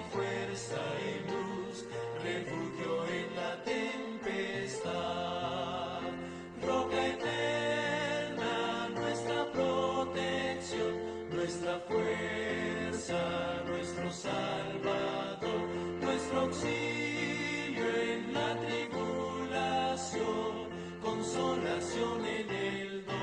fuerza y luz, refugio en la tempestad. Roca eterna, nuestra protección, nuestra fuerza, nuestro Salvador, nuestro auxilio en la tribulación, consolación en el dolor.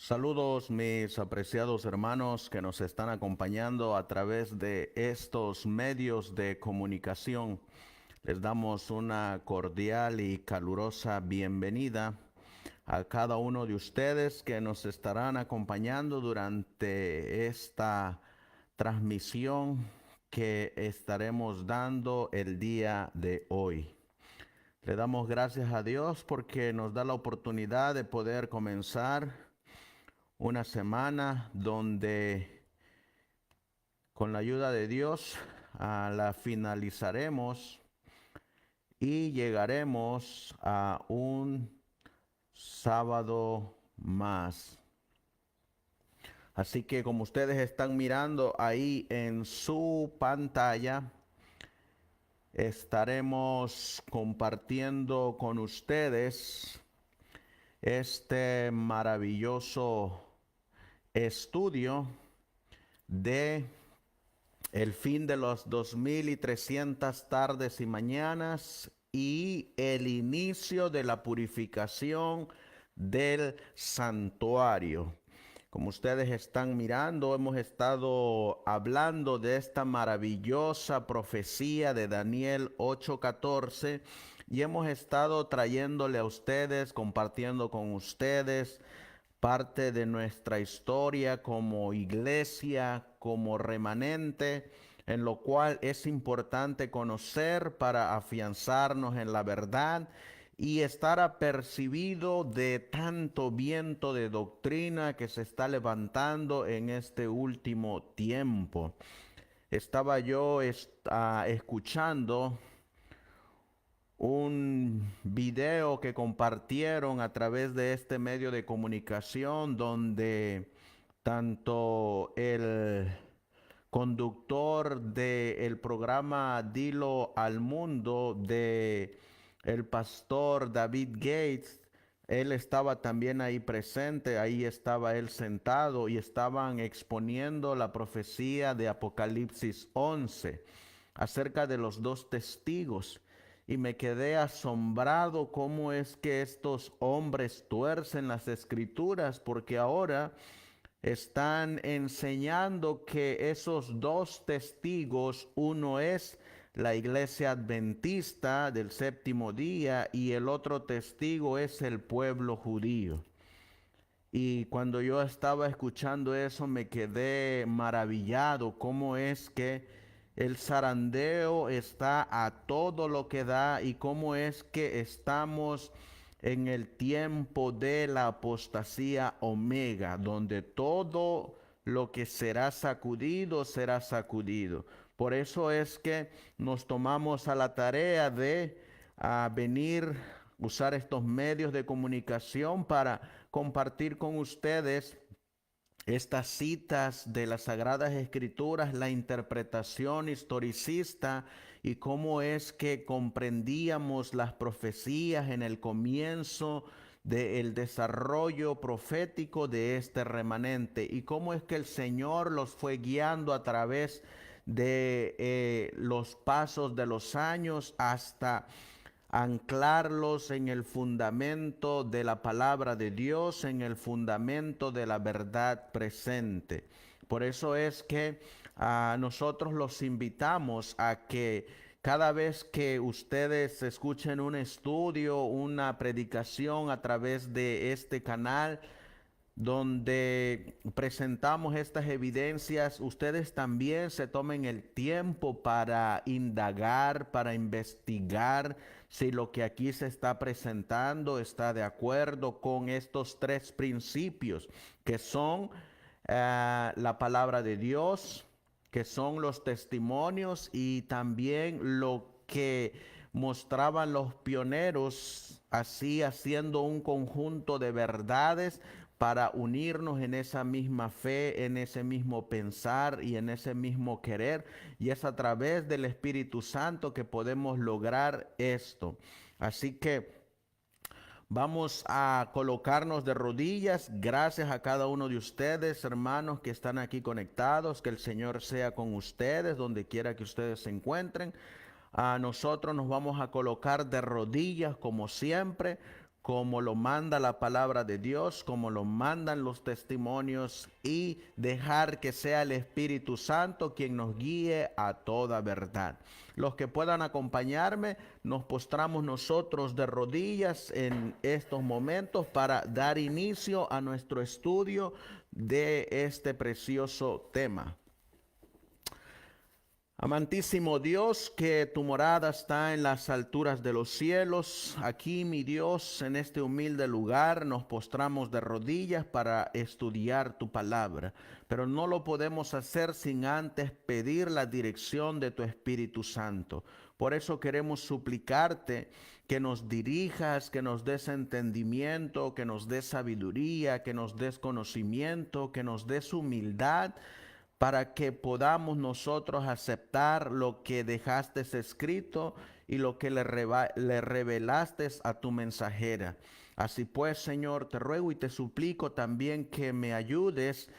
Saludos mis apreciados hermanos que nos están acompañando a través de estos medios de comunicación. Les damos una cordial y calurosa bienvenida a cada uno de ustedes que nos estarán acompañando durante esta transmisión que estaremos dando el día de hoy. Le damos gracias a Dios porque nos da la oportunidad de poder comenzar una semana donde con la ayuda de Dios la finalizaremos y llegaremos a un sábado más. Así que como ustedes están mirando ahí en su pantalla, estaremos compartiendo con ustedes este maravilloso estudio de el fin de los 2300 tardes y mañanas y el inicio de la purificación del santuario. Como ustedes están mirando, hemos estado hablando de esta maravillosa profecía de Daniel 8:14 y hemos estado trayéndole a ustedes, compartiendo con ustedes parte de nuestra historia como iglesia, como remanente, en lo cual es importante conocer para afianzarnos en la verdad y estar apercibido de tanto viento de doctrina que se está levantando en este último tiempo. Estaba yo escuchando un video que compartieron a través de este medio de comunicación donde tanto el conductor del programa Dilo al Mundo de el pastor David Gates, él estaba también ahí presente, ahí estaba él sentado y estaban exponiendo la profecía de Apocalipsis 11 acerca de los dos testigos. Y me quedé asombrado cómo es que estos hombres tuercen las escrituras, porque ahora están enseñando que esos dos testigos, uno es la iglesia adventista del séptimo día y el otro testigo es el pueblo judío. Y cuando yo estaba escuchando eso me quedé maravillado cómo es que el zarandeo está a todo lo que da y cómo es que estamos en el tiempo de la apostasía omega, donde todo lo que será sacudido, será sacudido. Por eso es que nos tomamos a la tarea de venir, usar estos medios de comunicación para compartir con ustedes estas citas de las Sagradas Escrituras, la interpretación historicista y cómo es que comprendíamos las profecías en el comienzo del desarrollo profético de este remanente y cómo es que el Señor los fue guiando a través de los pasos de los años hasta anclarlos en el fundamento de la palabra de Dios, en el fundamento de la verdad presente. Por eso es que nosotros los invitamos a que cada vez que ustedes escuchen un estudio, una predicación a través de este canal, donde presentamos estas evidencias, ustedes también se tomen el tiempo para indagar, para investigar si lo que aquí se está presentando está de acuerdo con estos tres principios, que son la palabra de Dios, que son los testimonios y también lo que mostraban los pioneros, así haciendo un conjunto de verdades para unirnos en esa misma fe, en ese mismo pensar y en ese mismo querer. Y es a través del Espíritu Santo que podemos lograr esto. Así que vamos a colocarnos de rodillas. Gracias a cada uno de ustedes, hermanos, que están aquí conectados. Que el Señor sea con ustedes, donde quiera que ustedes se encuentren. Nosotros nos vamos a colocar de rodillas, como siempre, como lo manda la palabra de Dios, como lo mandan los testimonios, y dejar que sea el Espíritu Santo quien nos guíe a toda verdad. Los que puedan acompañarme, nos postramos nosotros de rodillas en estos momentos para dar inicio a nuestro estudio de este precioso tema. Amantísimo Dios, que tu morada está en las alturas de los cielos, aquí, mi Dios, en este humilde lugar nos postramos de rodillas para estudiar tu palabra, pero no lo podemos hacer sin antes pedir la dirección de tu Espíritu Santo. Por eso queremos suplicarte que nos dirijas, que nos des entendimiento, que nos des sabiduría, que nos des conocimiento, que nos des humildad, para que podamos nosotros aceptar lo que dejaste escrito y lo que le revelaste a tu mensajera. Así pues, Señor, te ruego y te suplico también que me ayudes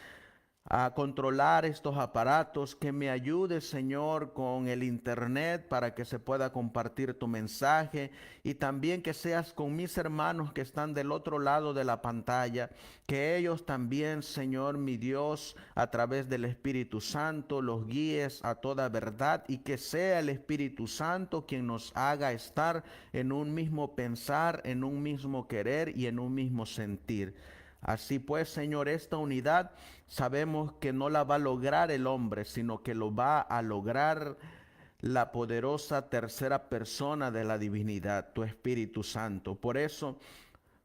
a controlar estos aparatos, que me ayudes, Señor, con el internet para que se pueda compartir tu mensaje, y también que seas con mis hermanos que están del otro lado de la pantalla, que ellos también, Señor, mi Dios, a través del Espíritu Santo los guíes a toda verdad, y que sea el Espíritu Santo quien nos haga estar en un mismo pensar, en un mismo querer y en un mismo sentir. Así pues, Señor, esta unidad sabemos que no la va a lograr el hombre, sino que lo va a lograr la poderosa tercera persona de la divinidad, tu Espíritu Santo. Por eso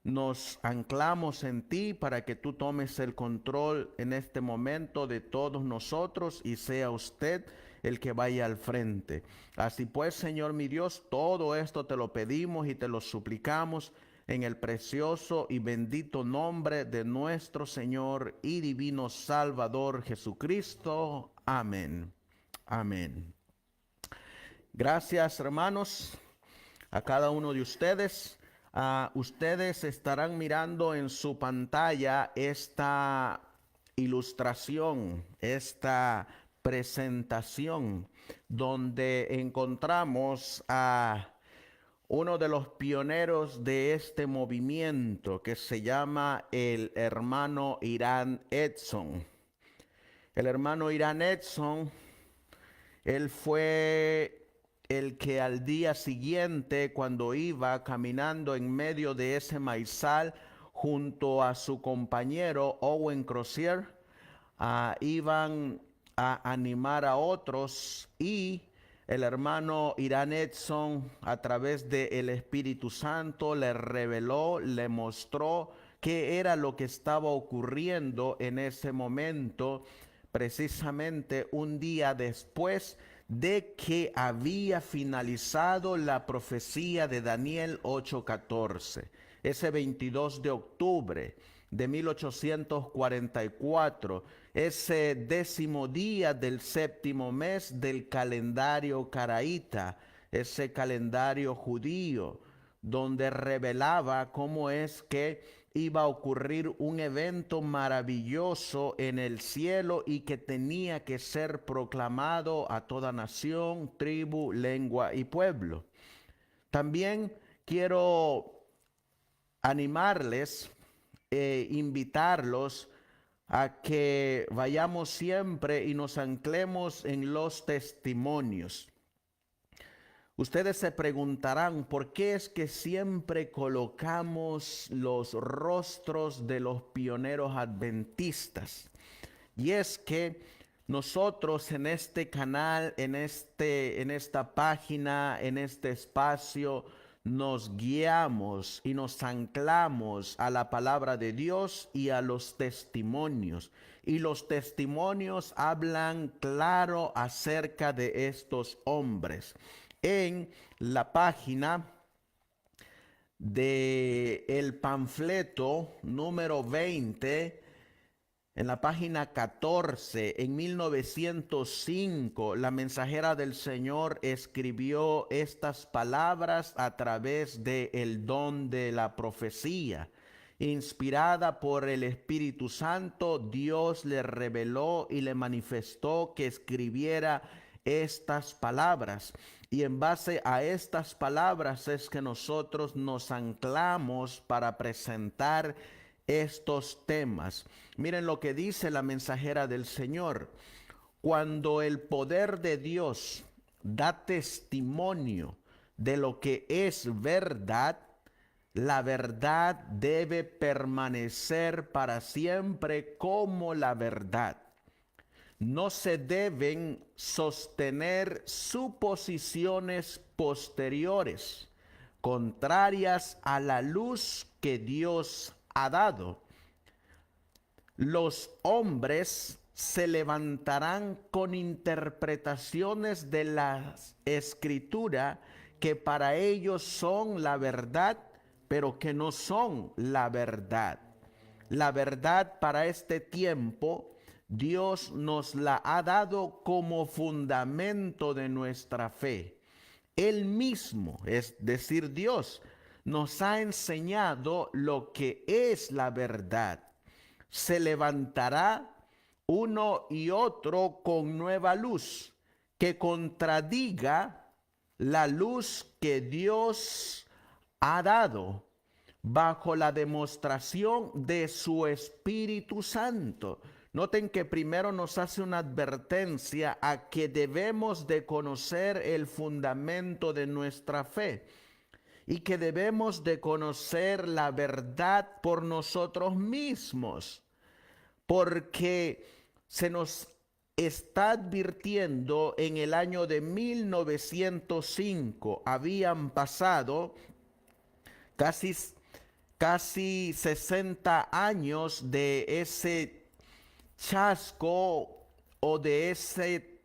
nos anclamos en ti para que tú tomes el control en este momento de todos nosotros y sea usted el que vaya al frente. Así pues, Señor mi Dios, todo esto te lo pedimos y te lo suplicamos en el precioso y bendito nombre de nuestro Señor y divino Salvador Jesucristo. Amén. Amén. Gracias, hermanos, a cada uno de ustedes. Ustedes estarán mirando en su pantalla esta ilustración, esta presentación, donde encontramos a uno de los pioneros de este movimiento, que se llama el hermano Irán Edson. El hermano Irán Edson, él fue el que al día siguiente, cuando iba caminando en medio de ese maizal junto a su compañero Owen Crozier, iban a animar a otros, y el hermano Irán Edson, a través del Espíritu Santo, le reveló, le mostró qué era lo que estaba ocurriendo en ese momento, precisamente un día después de que había finalizado la profecía de Daniel 8:14. Ese 22 de octubre de 1844, ese 10º día del 7º mes del calendario caraíta, ese calendario judío, donde revelaba cómo es que iba a ocurrir un evento maravilloso en el cielo y que tenía que ser proclamado a toda nación, tribu, lengua y pueblo. También quiero animarles, invitarlos a que vayamos siempre y nos anclemos en los testimonios. Ustedes se preguntarán por qué es que siempre colocamos los rostros de los pioneros adventistas. Y es que nosotros en este canal, en esta página, en este espacio, nos guiamos y nos anclamos a la palabra de Dios y a los testimonios. Y los testimonios hablan claro acerca de estos hombres. En la página del panfleto número 20, en la página 14, en 1905, la mensajera del Señor escribió estas palabras a través del don de la profecía. Inspirada por el Espíritu Santo, Dios le reveló y le manifestó que escribiera estas palabras. Y en base a estas palabras es que nosotros nos anclamos para presentar estos temas. Miren lo que dice la mensajera del Señor. Cuando el poder de Dios da testimonio de lo que es verdad, la verdad debe permanecer para siempre como la verdad. No se deben sostener suposiciones posteriores, contrarias a la luz que Dios ha dado. Los hombres se levantarán con interpretaciones de la Escritura que para ellos son la verdad, pero que no son la verdad. La verdad para este tiempo, Dios nos la ha dado como fundamento de nuestra fe. Él mismo, es decir, Dios, nos ha enseñado lo que es la verdad. Se levantará uno y otro con nueva luz que contradiga la luz que Dios ha dado bajo la demostración de su Espíritu Santo. Noten que primero nos hace una advertencia a que debemos de conocer el fundamento de nuestra fe y que debemos de conocer la verdad por nosotros mismos, porque se nos está advirtiendo en el año de 1905, habían pasado casi 60 años de ese chasco o de ese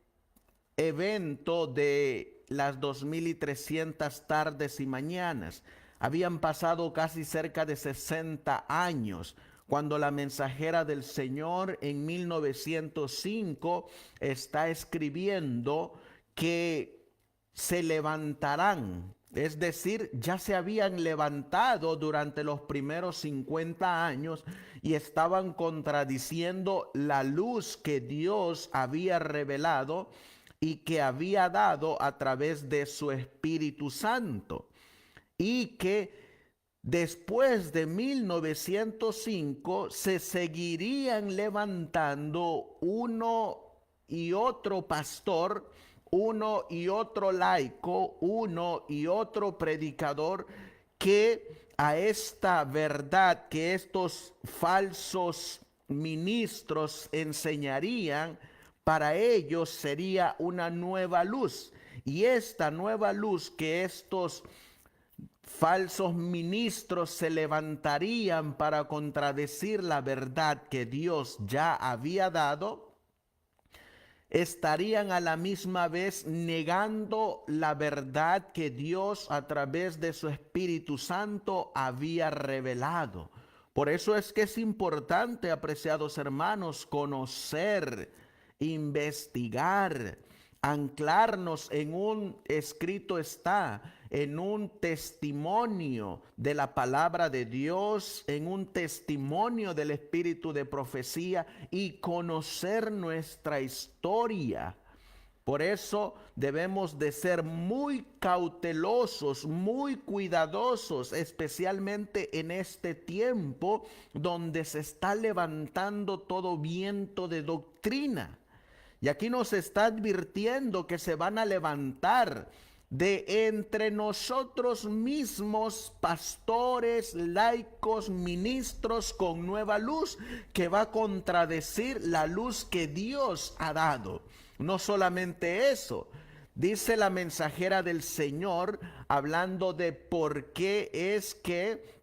evento de las 2300 tardes y mañanas. Habían pasado casi cerca de 60 años cuando la mensajera del Señor en 1905 está escribiendo que se levantarán. Es decir, ya se habían levantado durante los primeros 50 años y estaban contradiciendo la luz que Dios había revelado y que había dado a través de su Espíritu Santo. Y que después de 1905 se seguirían levantando uno y otro pastor, uno y otro laico, uno y otro predicador que a esta verdad que estos falsos ministros enseñarían, para ellos sería una nueva luz. Y esta nueva luz que estos falsos ministros se levantarían para contradecir la verdad que Dios ya había dado, estarían a la misma vez negando la verdad que Dios a través de su Espíritu Santo había revelado. Por eso es que es importante, apreciados hermanos, conocer, investigar, anclarnos en un escrito está, en un testimonio de la palabra de Dios, en un testimonio del espíritu de profecía y conocer nuestra historia. Por eso debemos de ser muy cautelosos, muy cuidadosos, especialmente en este tiempo donde se está levantando todo viento de doctrina. Y aquí nos está advirtiendo que se van a levantar de entre nosotros mismos pastores, laicos, ministros con nueva luz que va a contradecir la luz que Dios ha dado. No solamente eso, dice la mensajera del Señor hablando de por qué es que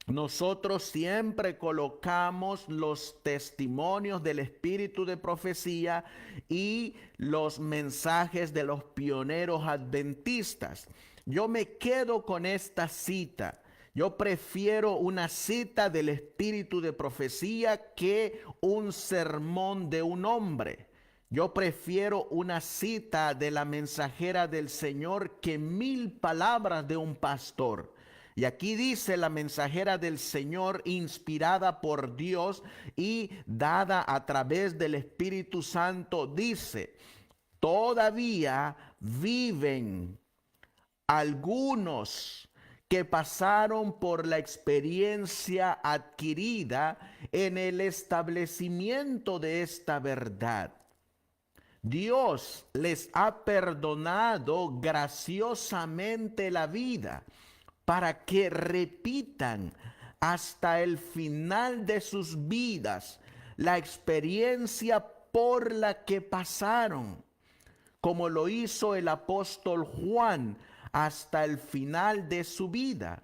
nosotros siempre colocamos los testimonios del espíritu de profecía y los mensajes de los pioneros adventistas. Yo me quedo con esta cita. Yo prefiero una cita del espíritu de profecía que un sermón de un hombre. Yo prefiero una cita de la mensajera del Señor que 1000 palabras de un pastor. Y aquí dice la mensajera del Señor, inspirada por Dios y dada a través del Espíritu Santo, dice: todavía viven algunos que pasaron por la experiencia adquirida en el establecimiento de esta verdad. Dios les ha perdonado graciosamente la vida para que repitan hasta el final de sus vidas la experiencia por la que pasaron, como lo hizo el apóstol Juan hasta el final de su vida.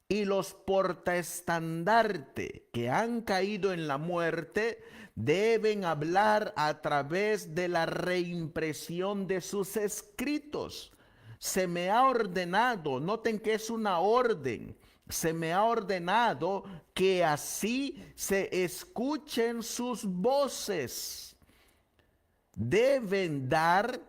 Y los portaestandarte que han caído en la muerte deben hablar a través de la reimpresión de sus escritos. Se me ha ordenado, noten que es una orden, se me ha ordenado que así se escuchen sus voces. Deben dar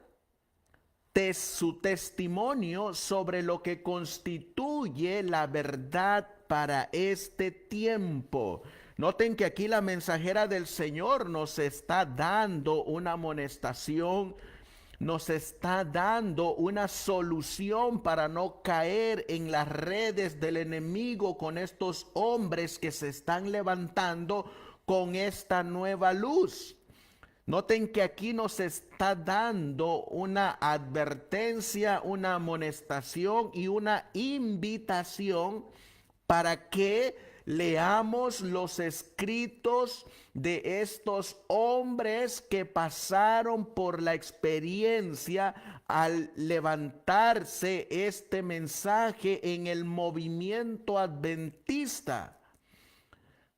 su testimonio sobre lo que constituye la verdad para este tiempo. Noten que aquí la mensajera del Señor nos está dando una amonestación, nos está dando una solución para no caer en las redes del enemigo con estos hombres que se están levantando con esta nueva luz. Noten que aquí nos está dando una advertencia, una amonestación y una invitación para que leamos los escritos de estos hombres que pasaron por la experiencia al levantarse este mensaje en el movimiento adventista.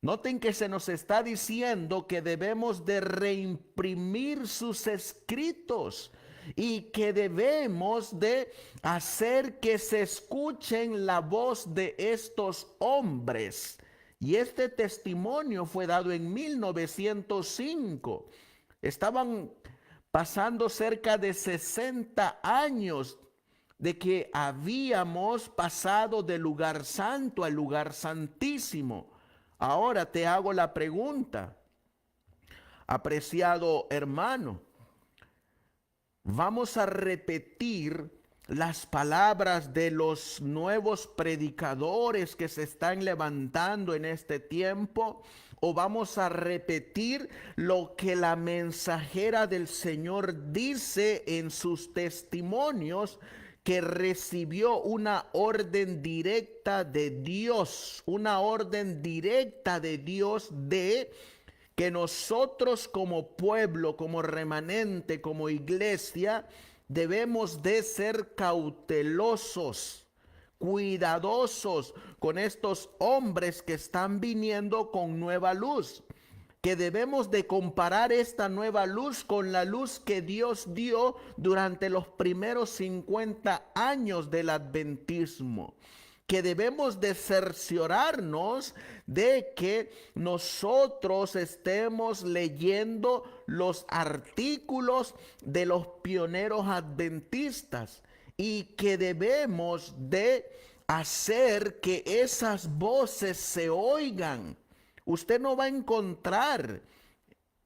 Noten que se nos está diciendo que debemos de reimprimir sus escritos y que debemos de hacer que se escuchen la voz de estos hombres. Y este testimonio fue dado en 1905. Estaban pasando cerca de 60 años de que habíamos pasado del lugar santo al lugar santísimo. Ahora te hago la pregunta, apreciado hermano, ¿vamos a repetir las palabras de los nuevos predicadores que se están levantando en este tiempo? ¿O vamos a repetir lo que la mensajera del Señor dice en sus testimonios, que recibió una orden directa de Dios, una orden directa de Dios de que nosotros como pueblo, como remanente, como iglesia, debemos de ser cautelosos, cuidadosos con estos hombres que están viniendo con nueva luz? Que debemos de comparar esta nueva luz con la luz que Dios dio durante los primeros 50 años del adventismo. Que debemos de cerciorarnos de que nosotros estemos leyendo los artículos de los pioneros adventistas y que debemos de hacer que esas voces se oigan. Usted no va a encontrar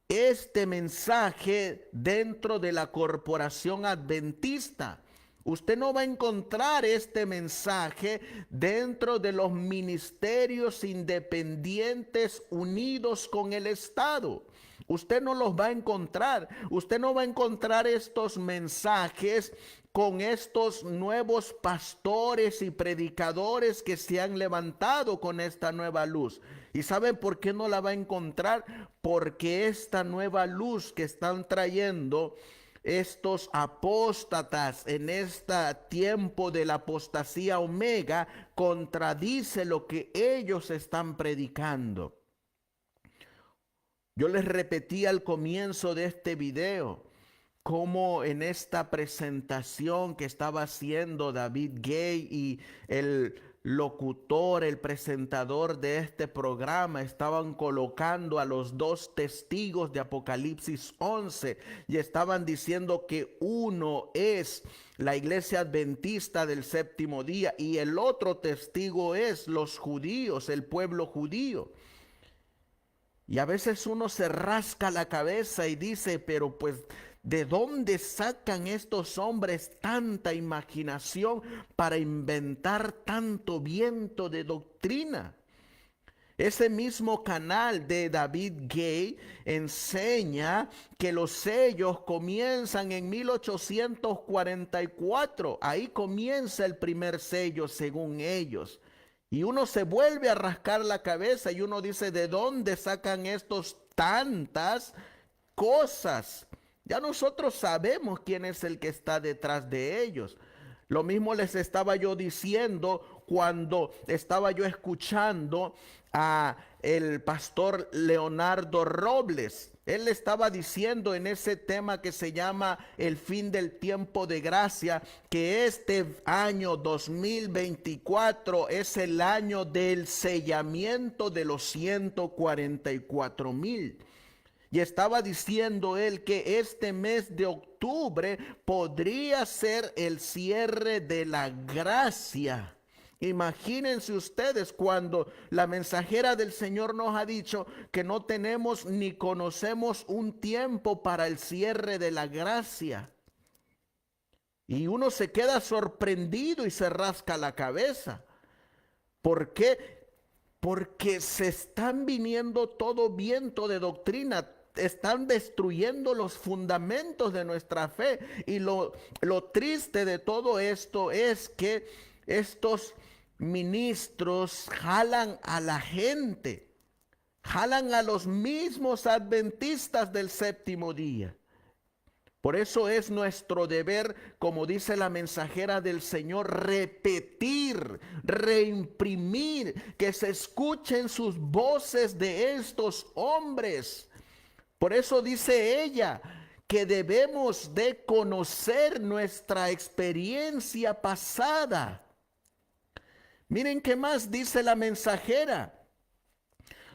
este mensaje dentro de la corporación adventista. Usted no va a encontrar este mensaje dentro de los ministerios independientes unidos con el Estado. Usted no los va a encontrar. Usted no va a encontrar estos mensajes con estos nuevos pastores y predicadores que se han levantado con esta nueva luz. ¿Y saben por qué no la va a encontrar? Porque esta nueva luz que están trayendo estos apóstatas en este tiempo de la apostasía omega contradice lo que ellos están predicando. Yo les repetí al comienzo de este video cómo en esta presentación que estaba haciendo David Gay y el locutor, el presentador de este programa, estaban colocando a los dos testigos de Apocalipsis 11 y estaban diciendo que uno es la iglesia adventista del séptimo día y el otro testigo es los judíos, el pueblo judío. Y a veces uno se rasca la cabeza y dice, pero pues ¿De dónde sacan estos hombres tanta imaginación para inventar tanto viento de doctrina? Ese mismo canal de David Gay enseña que los sellos comienzan en 1844. Ahí comienza el primer sello según ellos. Y uno se vuelve a rascar la cabeza y uno dice, ¿de dónde sacan estos tantas cosas? Ya nosotros sabemos quién es el que está detrás de ellos. Lo mismo les estaba yo diciendo cuando estaba yo escuchando a el pastor Leonardo Robles. Él le estaba diciendo en ese tema que se llama el fin del tiempo de gracia, que este año 2024 es el año del sellamiento de los 144,000. Y estaba diciendo él que este mes de octubre podría ser el cierre de la gracia. Imagínense ustedes cuando la mensajera del Señor nos ha dicho que no tenemos ni conocemos un tiempo para el cierre de la gracia. Y uno se queda sorprendido y se rasca la cabeza. ¿Por qué? Porque se están viniendo todo viento de doctrina. Están destruyendo los fundamentos de nuestra fe. Y lo triste de todo esto es que estos ministros jalan a la gente, jalan a los mismos adventistas del séptimo día. Por eso es nuestro deber, como dice la mensajera del Señor, repetir, reimprimir, que se escuchen sus voces de estos hombres. Por eso dice ella que debemos de conocer nuestra experiencia pasada. Miren qué más dice la mensajera.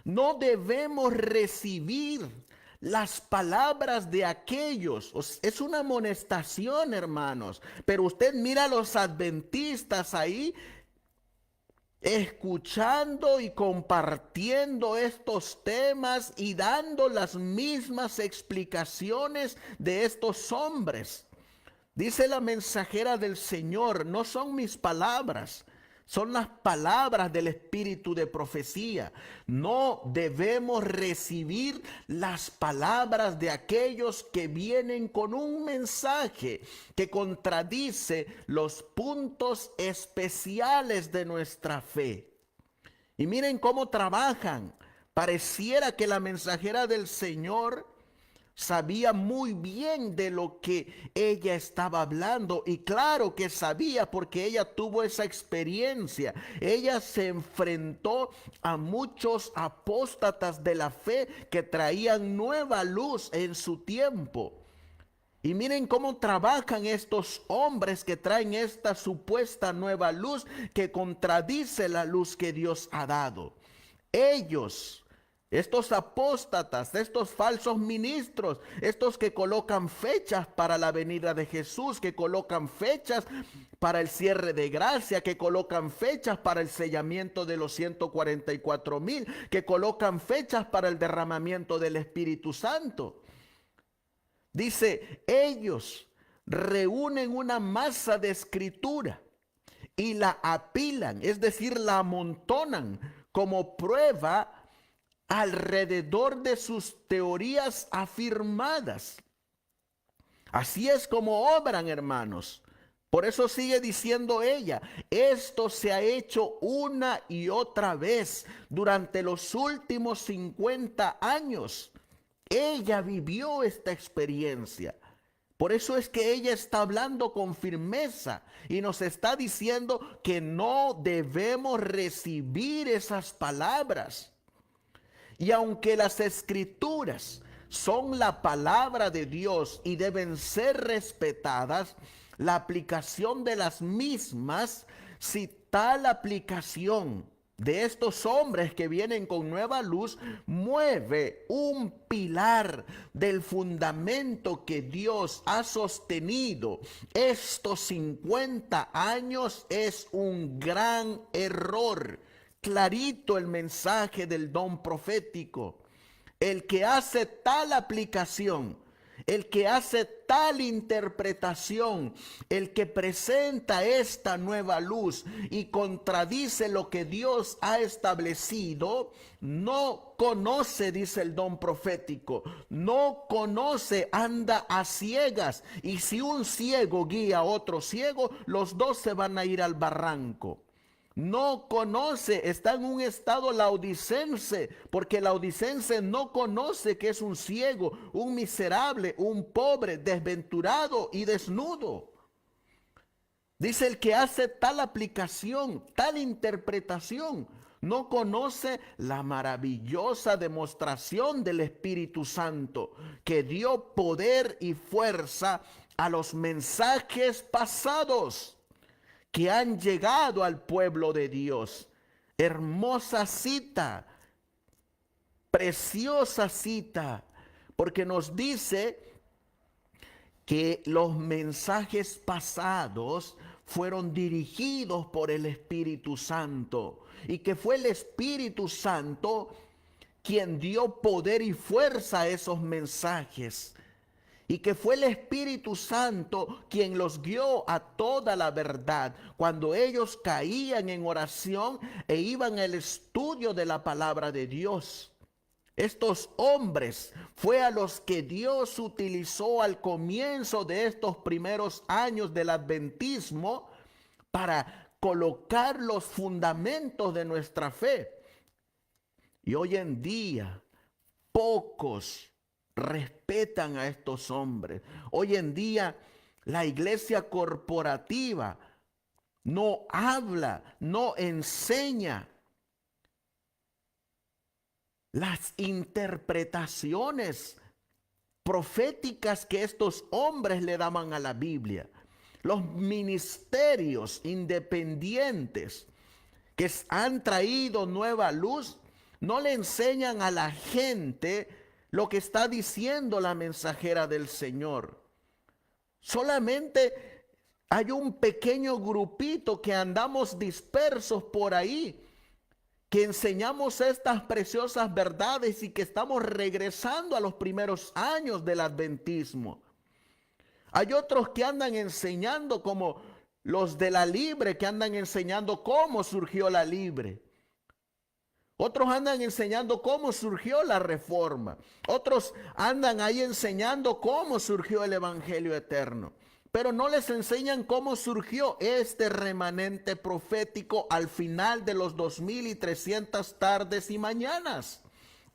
No debemos recibir las palabras de aquellos. Es una amonestación, hermanos. Pero usted mira a los adventistas ahí escuchando y compartiendo estos temas y dando las mismas explicaciones de estos hombres. Dice la mensajera del Señor, no son mis palabras, son las palabras del espíritu de profecía. No debemos recibir las palabras de aquellos que vienen con un mensaje que contradice los puntos especiales de nuestra fe. Y miren cómo trabajan. Pareciera que la mensajera del Señor sabía muy bien de lo que ella estaba hablando, y claro que sabía porque ella tuvo esa experiencia. Ella se enfrentó a muchos apóstatas de la fe que traían nueva luz en su tiempo. Y miren cómo trabajan estos hombres que traen esta supuesta nueva luz que contradice la luz que Dios ha dado. Ellos, estos apóstatas, estos falsos ministros, estos que colocan fechas para la venida de Jesús, que colocan fechas para el cierre de gracia, que colocan fechas para el sellamiento de los 144,000, que colocan fechas para el derramamiento del Espíritu Santo. Dice, ellos reúnen una masa de escritura y la apilan, es decir, la amontonan como prueba alrededor de sus teorías afirmadas. Así es como obran, hermanos. Por eso sigue diciendo ella, esto se ha hecho una y otra vez durante los últimos 50 años. Ella vivió esta experiencia. Por eso es que ella está hablando con firmeza y nos está diciendo que no debemos recibir esas palabras. Y aunque las escrituras son la palabra de Dios y deben ser respetadas, la aplicación de las mismas, si tal aplicación de estos hombres que vienen con nueva luz mueve un pilar del fundamento que Dios ha sostenido estos 50 años, es un gran error. Clarito el mensaje del don profético. El que hace tal aplicación el que hace tal interpretación, el que presenta esta nueva luz y contradice lo que Dios ha establecido, no conoce, dice el don profético, no conoce, anda a ciegas. Y si un ciego guía a otro ciego, los dos se van a ir al barranco. No conoce, está en un estado laodicense, porque laodicense no conoce que es un ciego, un miserable, un pobre, desventurado y desnudo. Dice el que hace tal aplicación, tal interpretación, no conoce la maravillosa demostración del Espíritu Santo, que dio poder y fuerza a los mensajes pasados que han llegado al pueblo de Dios. Hermosa cita, preciosa cita, porque nos dice que los mensajes pasados fueron dirigidos por el Espíritu Santo y que fue el Espíritu Santo quien dio poder y fuerza a esos mensajes. Y que fue el Espíritu Santo quien los guió a toda la verdad. Cuando ellos caían en oración e iban al estudio de la palabra de Dios. Estos hombres fue a los que Dios utilizó al comienzo de estos primeros años del adventismo para colocar los fundamentos de nuestra fe. Y hoy en día, pocos respetan a estos hombres. Hoy en día la iglesia corporativa no habla, no enseña las interpretaciones proféticas que estos hombres le daban a la Biblia. Los ministerios independientes que han traído nueva luz no le enseñan a la gente lo que está diciendo la mensajera del Señor. Solamente hay un pequeño grupito que andamos dispersos por ahí, que enseñamos estas preciosas verdades y que estamos regresando a los primeros años del adventismo. Hay otros que andan enseñando, como los de la libre, que andan enseñando cómo surgió la libre. Otros andan enseñando cómo surgió la reforma. Otros andan ahí enseñando cómo surgió el evangelio eterno. Pero no les enseñan cómo surgió este remanente profético al final de los 2300 tardes y mañanas.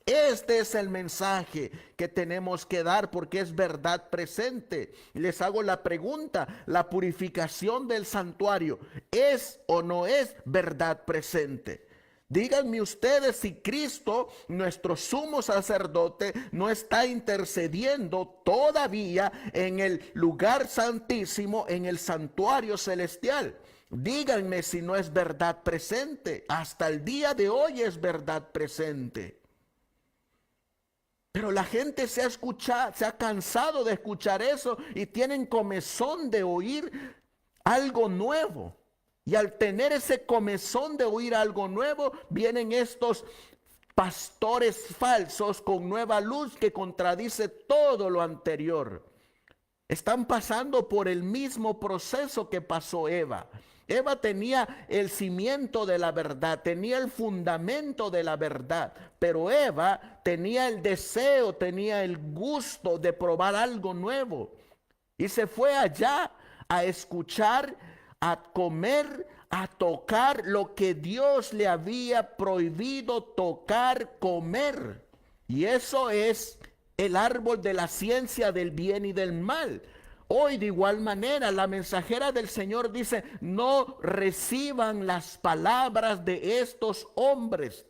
Este es el mensaje que tenemos que dar, porque es verdad presente. Les hago la pregunta: ¿la purificación del santuario es o no es verdad presente? Díganme ustedes si Cristo, nuestro sumo sacerdote, no está intercediendo todavía en el lugar santísimo, en el santuario celestial. Díganme si no es verdad presente. Hasta el día de hoy es verdad presente. Pero la gente se ha cansado de escuchar eso y tienen comezón de oír algo nuevo. Y al tener ese comezón de oír algo nuevo, vienen estos pastores falsos con nueva luz que contradice todo lo anterior. Están pasando por el mismo proceso que pasó Eva. Eva tenía el cimiento de la verdad, tenía el fundamento de la verdad, pero Eva tenía el deseo, tenía el gusto de probar algo nuevo. Y se fue allá a escuchar, a comer, a tocar lo que Dios le había prohibido tocar, comer. Y eso es el árbol de la ciencia del bien y del mal. Hoy de igual manera la mensajera del Señor dice: no reciban las palabras de estos hombres,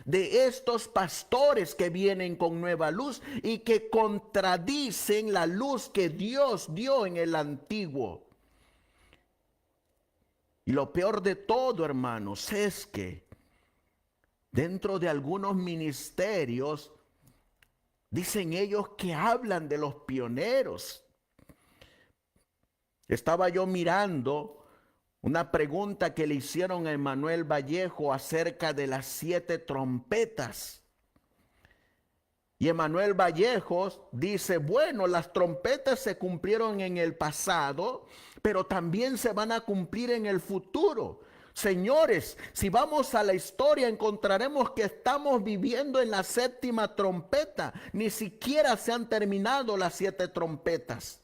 de estos pastores que vienen con nueva luz y que contradicen la luz que Dios dio en el antiguo. Y lo peor de todo, hermanos, es que dentro de algunos ministerios dicen ellos que hablan de los pioneros. Estaba yo mirando una pregunta que le hicieron a Emanuel Vallejo acerca de las 7 trompetas. Y Emanuel Vallejos dice, bueno, las trompetas se cumplieron en el pasado, pero también se van a cumplir en el futuro. Señores, si vamos a la historia encontraremos que estamos viviendo en la séptima trompeta. Ni siquiera se han terminado las 7 trompetas.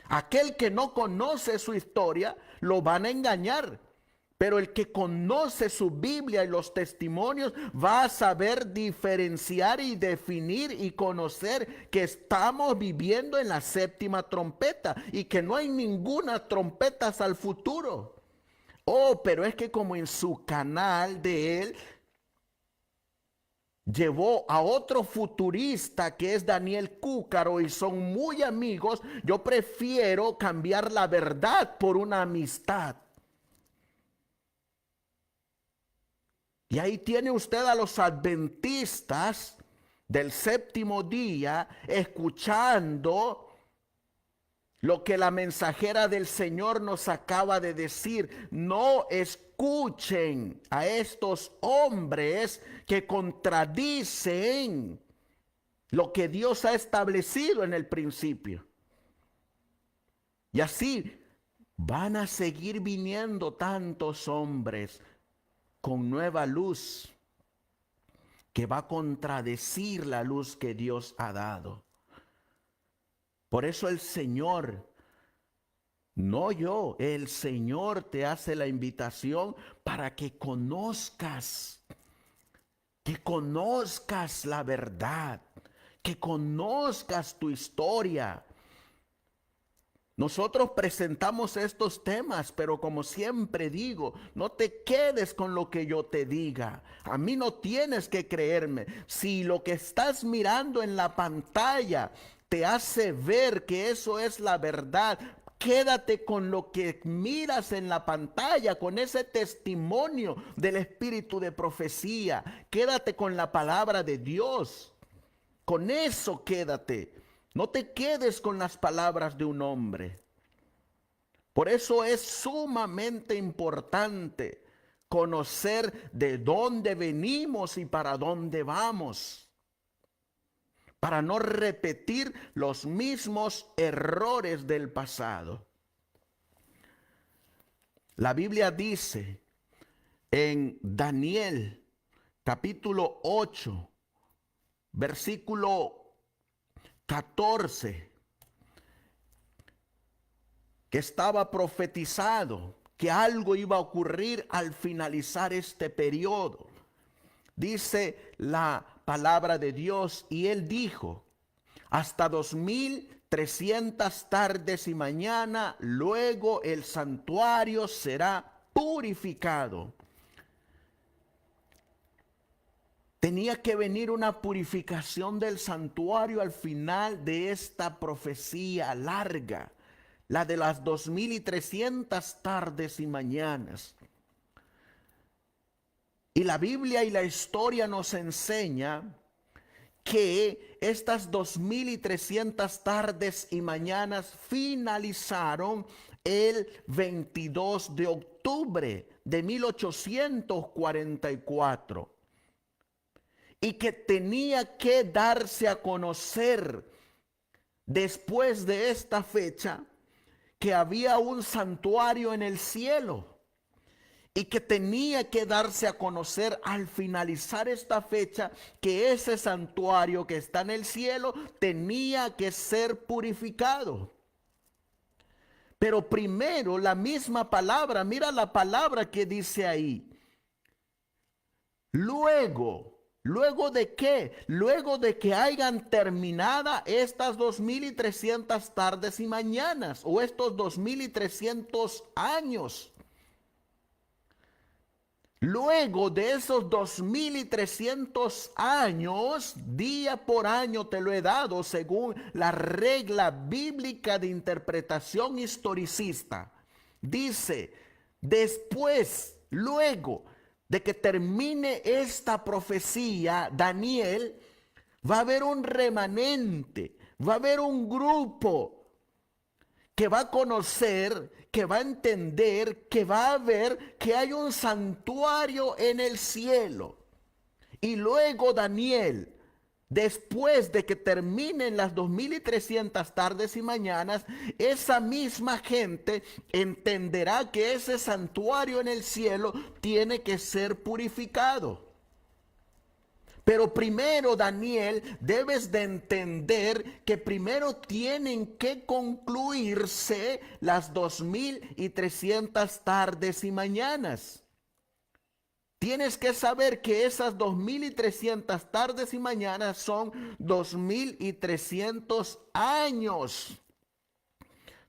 Aquel que no conoce su historia lo van a engañar. Pero el que conoce su Biblia y los testimonios va a saber diferenciar y definir y conocer que estamos viviendo en la séptima trompeta y que no hay ninguna trompeta al futuro. Oh, pero es que como en su canal de él llevó a otro futurista que es Daniel Cúcaro y son muy amigos, yo prefiero cambiar la verdad por una amistad. Y ahí tiene usted a los adventistas del séptimo día escuchando lo que la mensajera del Señor nos acaba de decir. No escuchen a estos hombres que contradicen lo que Dios ha establecido en el principio. Y así van a seguir viniendo tantos hombres con nueva luz que va a contradecir la luz que Dios ha dado. Por eso el Señor, no yo, el Señor te hace la invitación para que conozcas la verdad, que conozcas tu historia. Nosotros presentamos estos temas, pero como siempre digo, no te quedes con lo que yo te diga. A mí no tienes que creerme. Si lo que estás mirando en la pantalla te hace ver que eso es la verdad, quédate con lo que miras en la pantalla, con ese testimonio del espíritu de profecía. Quédate con la palabra de Dios. Con eso quédate. No te quedes con las palabras de un hombre. Por eso es sumamente importante conocer de dónde venimos y para dónde vamos, para no repetir los mismos errores del pasado. La Biblia dice en Daniel capítulo 8, versículo 14, que estaba profetizado que algo iba a ocurrir al finalizar este periodo. Dice la palabra de Dios, y él dijo, hasta 2300 tardes y mañana, luego el santuario será purificado. Tenía que venir una purificación del santuario al final de esta profecía larga, la de las 2300 tardes y mañanas. Y la Biblia y la historia nos enseña que estas 2300 tardes y mañanas finalizaron el 22 de octubre de 1844. Y que tenía que darse a conocer después de esta fecha que había un santuario en el cielo y que tenía que darse a conocer al finalizar esta fecha que ese santuario que está en el cielo tenía que ser purificado. Pero primero la misma palabra, mira la palabra que dice ahí. ¿Luego de qué? Luego de que hayan terminada estas 2300 tardes y mañanas o estos 2300 años. Luego de esos 2300 años, día por año te lo he dado según la regla bíblica de interpretación historicista. Dice, luego de que termine esta profecía, Daniel, va a haber un remanente, va a haber un grupo que va a conocer, que va a entender, que va a ver que hay un santuario en el cielo. Y luego Daniel después de que terminen las 2300 tardes y mañanas, esa misma gente entenderá que ese santuario en el cielo tiene que ser purificado. Pero primero, Daniel, debes de entender que primero tienen que concluirse las 2300 tardes y mañanas. Tienes que saber que esas 2300 tardes y mañanas son 2300 años.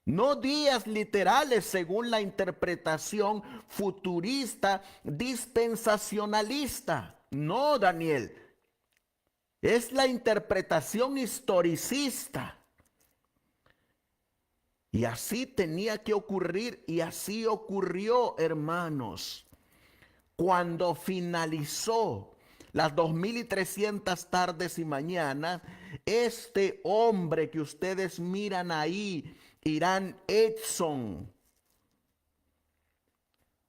No días literales según la interpretación futurista dispensacionalista. No, Daniel. Es la interpretación historicista. Y así tenía que ocurrir y así ocurrió, hermanos. Cuando finalizó las 2300 tardes y mañanas, este hombre que ustedes miran ahí, Irán Edson,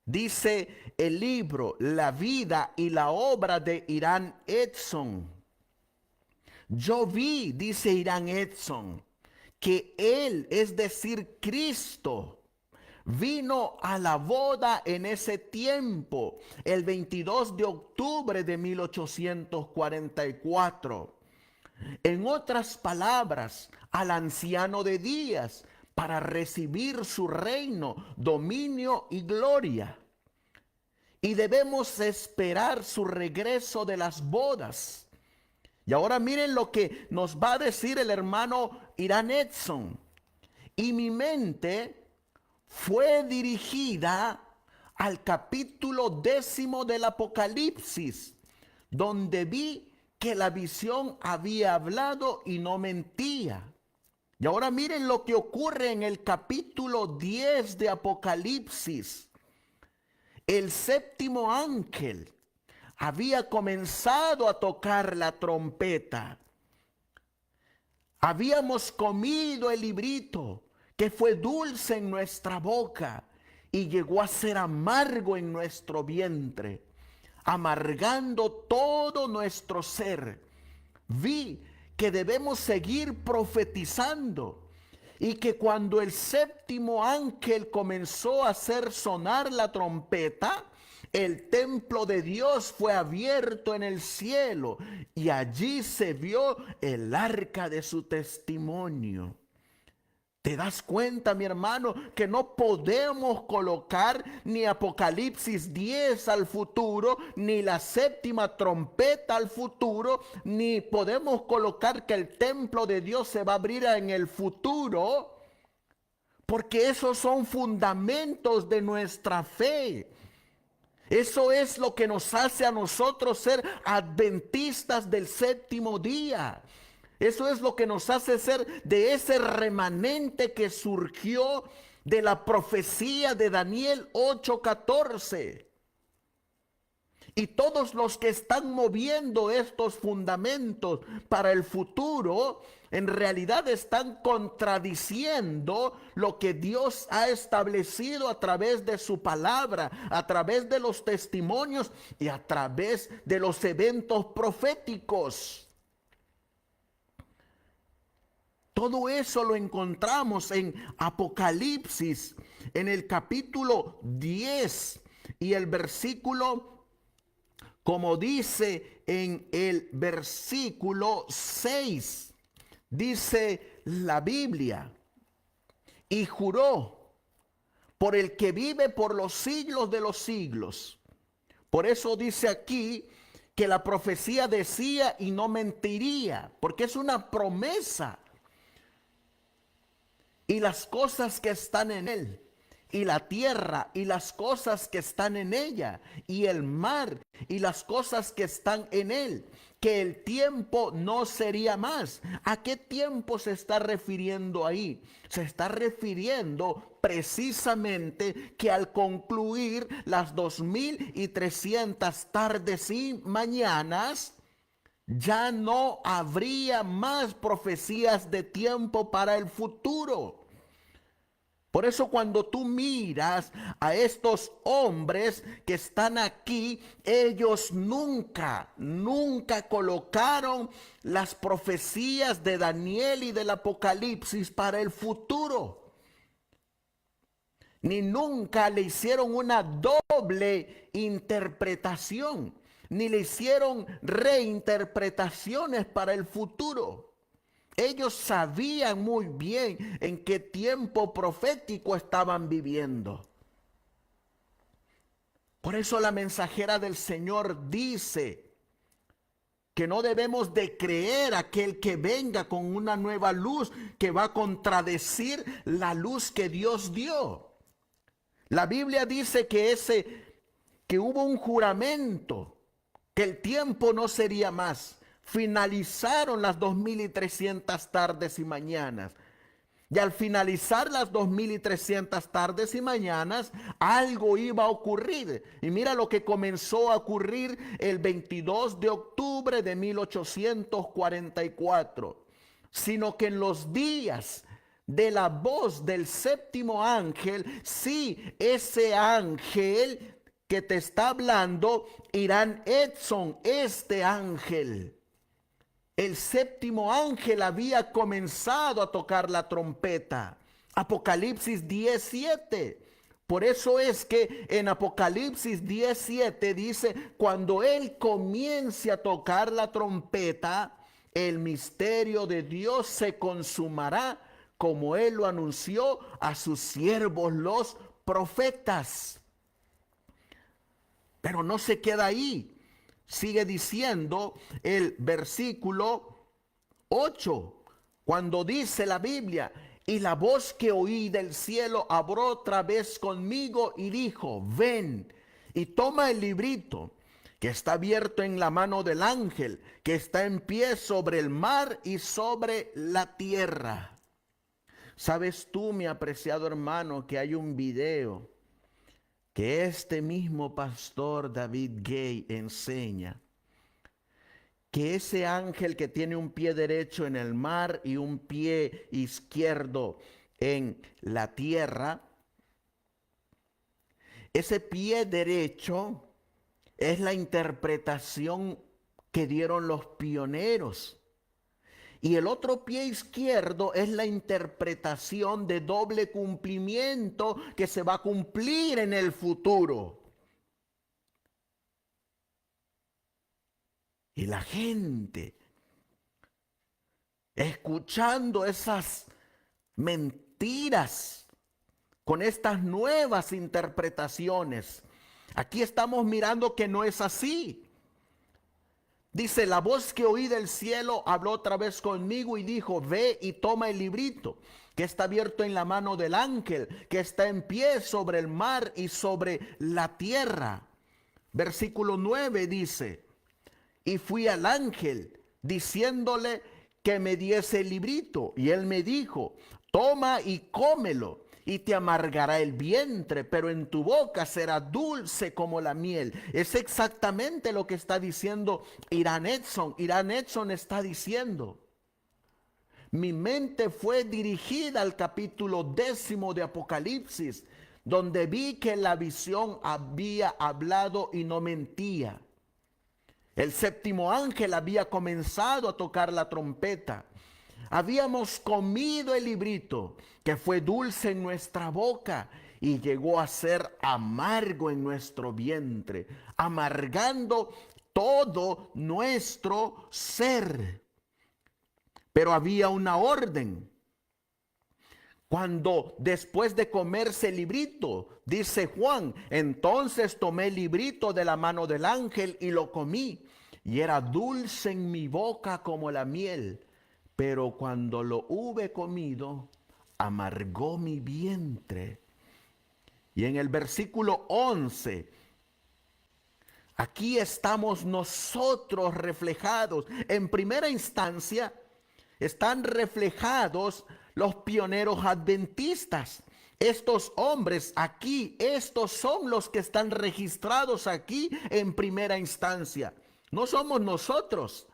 dice el libro La vida y la obra de Irán Edson. Yo vi, dice Irán Edson, que él, es decir, Cristo, vino a la boda en ese tiempo, el 22 de octubre de 1844. En otras palabras, al anciano de días, para recibir su reino, dominio y gloria. Y debemos esperar su regreso de las bodas. Y ahora miren lo que nos va a decir el hermano Irán Edson. Y mi mente fue dirigida al capítulo 10 del Apocalipsis, donde vi que la visión había hablado y no mentía. Y ahora miren lo que ocurre en el capítulo 10 de Apocalipsis. El séptimo ángel había comenzado a tocar la trompeta. Habíamos comido el librito que fue dulce en nuestra boca y llegó a ser amargo en nuestro vientre, amargando todo nuestro ser. Vi que debemos seguir profetizando y que cuando el séptimo ángel comenzó a hacer sonar la trompeta, el templo de Dios fue abierto en el cielo y allí se vio el arca de su testimonio. ¿Te das cuenta, mi hermano, que no podemos colocar ni Apocalipsis 10 al futuro, ni la séptima trompeta al futuro, ni podemos colocar que el templo de Dios se va a abrir en el futuro, porque esos son fundamentos de nuestra fe. Eso es lo que nos hace a nosotros ser adventistas del séptimo día. Eso es lo que nos hace ser de ese remanente que surgió de la profecía de Daniel 8:14. Y todos los que están moviendo estos fundamentos para el futuro, en realidad están contradiciendo lo que Dios ha establecido a través de su palabra, a través de los testimonios y a través de los eventos proféticos. Todo eso lo encontramos en Apocalipsis, en el capítulo 10 y el versículo, como dice en el versículo 6, dice la Biblia, y juró por el que vive por los siglos de los siglos. Por eso dice aquí que la profecía decía y no mentiría, porque es una promesa. Y las cosas que están en él, y la tierra, y las cosas que están en ella, y el mar, y las cosas que están en él, que el tiempo no sería más. ¿A qué tiempo se está refiriendo ahí? Se está refiriendo precisamente que al concluir las 2300 tardes y mañanas, ya no habría más profecías de tiempo para el futuro. Por eso cuando tú miras a estos hombres que están aquí, ellos nunca colocaron las profecías de Daniel y del Apocalipsis para el futuro. Ni nunca le hicieron una doble interpretación, ni le hicieron reinterpretaciones para el futuro. Ellos sabían muy bien en qué tiempo profético estaban viviendo. Por eso la mensajera del Señor dice que no debemos de creer aquel que venga con una nueva luz que va a contradecir la luz que Dios dio. La Biblia dice que hubo un juramento, que el tiempo no sería más. Finalizaron las 2300 tardes y mañanas. Y al finalizar las 2300 tardes y mañanas, algo iba a ocurrir. Y mira lo que comenzó a ocurrir el 22 de octubre de 1844. Sino que en los días de la voz del séptimo ángel, sí, ese ángel que te está hablando, Irán Edson, este ángel. El séptimo ángel había comenzado a tocar la trompeta. Apocalipsis 17. Por eso es que en Apocalipsis 17 dice, cuando él comience a tocar la trompeta, el misterio de Dios se consumará, como él lo anunció a sus siervos los profetas. Pero no se queda ahí. Sigue diciendo el versículo 8, cuando dice la Biblia, y la voz que oí del cielo habló otra vez conmigo y dijo, ven y toma el librito que está abierto en la mano del ángel, que está en pie sobre el mar y sobre la tierra. ¿Sabes tú, mi apreciado hermano, que hay un video que este mismo pastor David Gay enseña? Que ese ángel que tiene un pie derecho en el mar y un pie izquierdo en la tierra, ese pie derecho es la interpretación que dieron los pioneros. Y el otro pie izquierdo es la interpretación de doble cumplimiento que se va a cumplir en el futuro. Y la gente, escuchando esas mentiras, con estas nuevas interpretaciones, aquí estamos mirando que no es así. Dice, la voz que oí del cielo habló otra vez conmigo y dijo, ve y toma el librito que está abierto en la mano del ángel, que está en pie sobre el mar y sobre la tierra. Versículo 9 dice, y fui al ángel diciéndole que me diese el librito, y él me dijo, toma y cómelo, y te amargará el vientre, pero en tu boca será dulce como la miel. Es exactamente lo que está diciendo Irán Edson. Irán Edson está diciendo, mi mente fue dirigida al capítulo 10 de Apocalipsis, donde vi que la visión había hablado y no mentía. El séptimo ángel había comenzado a tocar la trompeta. Habíamos comido el librito que fue dulce en nuestra boca y llegó a ser amargo en nuestro vientre, amargando todo nuestro ser. Pero había una orden. Cuando después de comerse el librito, dice Juan, entonces tomé el librito de la mano del ángel y lo comí, y era dulce en mi boca como la miel. Pero cuando lo hube comido, amargó mi vientre. Y en el versículo 11, aquí estamos nosotros reflejados. En primera instancia, están reflejados los pioneros adventistas. Estos hombres aquí, estos son los que están registrados aquí en primera instancia. No somos nosotros.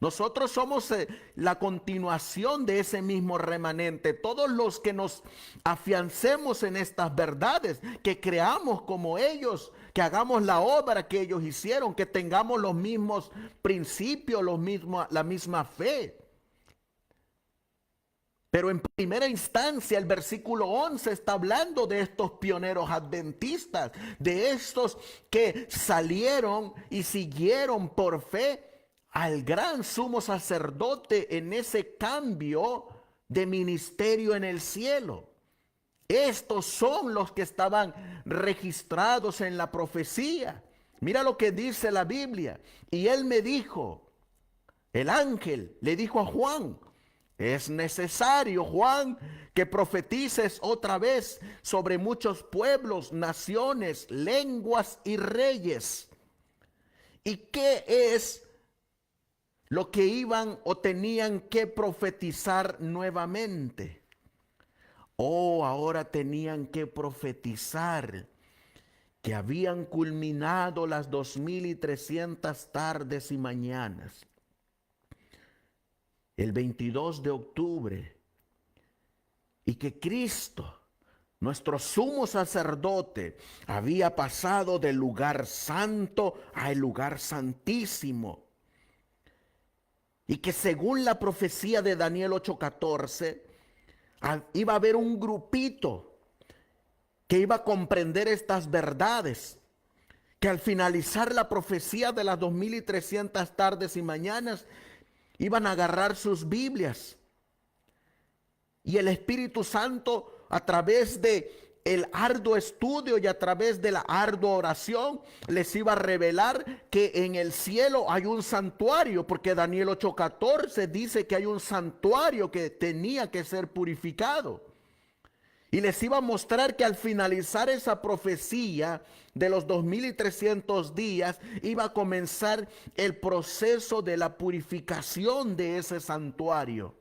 Nosotros somos la continuación de ese mismo remanente. Todos los que nos afiancemos en estas verdades, que creamos como ellos, que hagamos la obra que ellos hicieron, que tengamos los mismos principios, la misma fe. Pero en primera instancia el versículo 11 está hablando de estos pioneros adventistas, de estos que salieron y siguieron por fe al gran sumo sacerdote en ese cambio de ministerio en el cielo. Estos son los que estaban registrados en la profecía. Mira lo que dice la Biblia. Y él me dijo, el ángel le dijo a Juan: es necesario, Juan, que profetices otra vez sobre muchos pueblos, naciones, lenguas y reyes. ¿Y qué es lo que iban o tenían que profetizar nuevamente? Ahora tenían que profetizar que habían culminado las 2300 tardes y mañanas. El 22 de octubre, y que Cristo, nuestro sumo sacerdote, había pasado del lugar santo al lugar santísimo, y que según la profecía de Daniel 8:14, iba a haber un grupito que iba a comprender estas verdades, que al finalizar la profecía de las 2300 tardes y mañanas, iban a agarrar sus Biblias y el Espíritu Santo, a través de el arduo estudio y a través de la ardua oración, les iba a revelar que en el cielo hay un santuario, porque Daniel 8:14 dice que hay un santuario que tenía que ser purificado. Y les iba a mostrar que al finalizar esa profecía de los 2300 días, iba a comenzar el proceso de la purificación de ese santuario.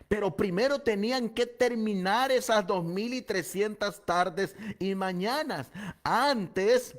Pero primero tenían que terminar esas 2300 tardes y mañanas. Antes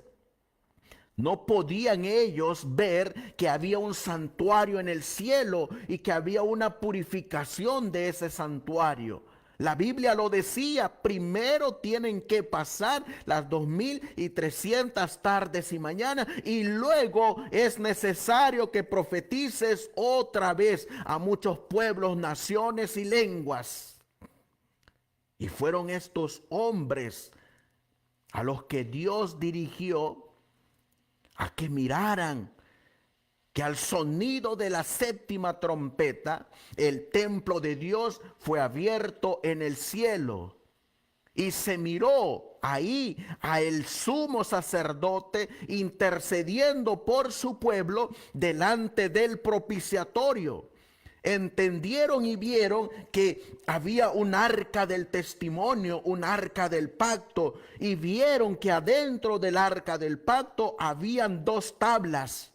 no podían ellos ver que había un santuario en el cielo y que había una purificación de ese santuario. La Biblia lo decía, primero tienen que pasar las 2300 tardes y mañanas, y luego es necesario que profetices otra vez a muchos pueblos, naciones y lenguas. Y fueron estos hombres a los que Dios dirigió a que miraran que al sonido de la séptima trompeta, el templo de Dios fue abierto en el cielo. Y se miró ahí a el sumo sacerdote intercediendo por su pueblo delante del propiciatorio. Entendieron y vieron que había un arca del testimonio, un arca del pacto, y vieron que adentro del arca del pacto habían 2 tablas,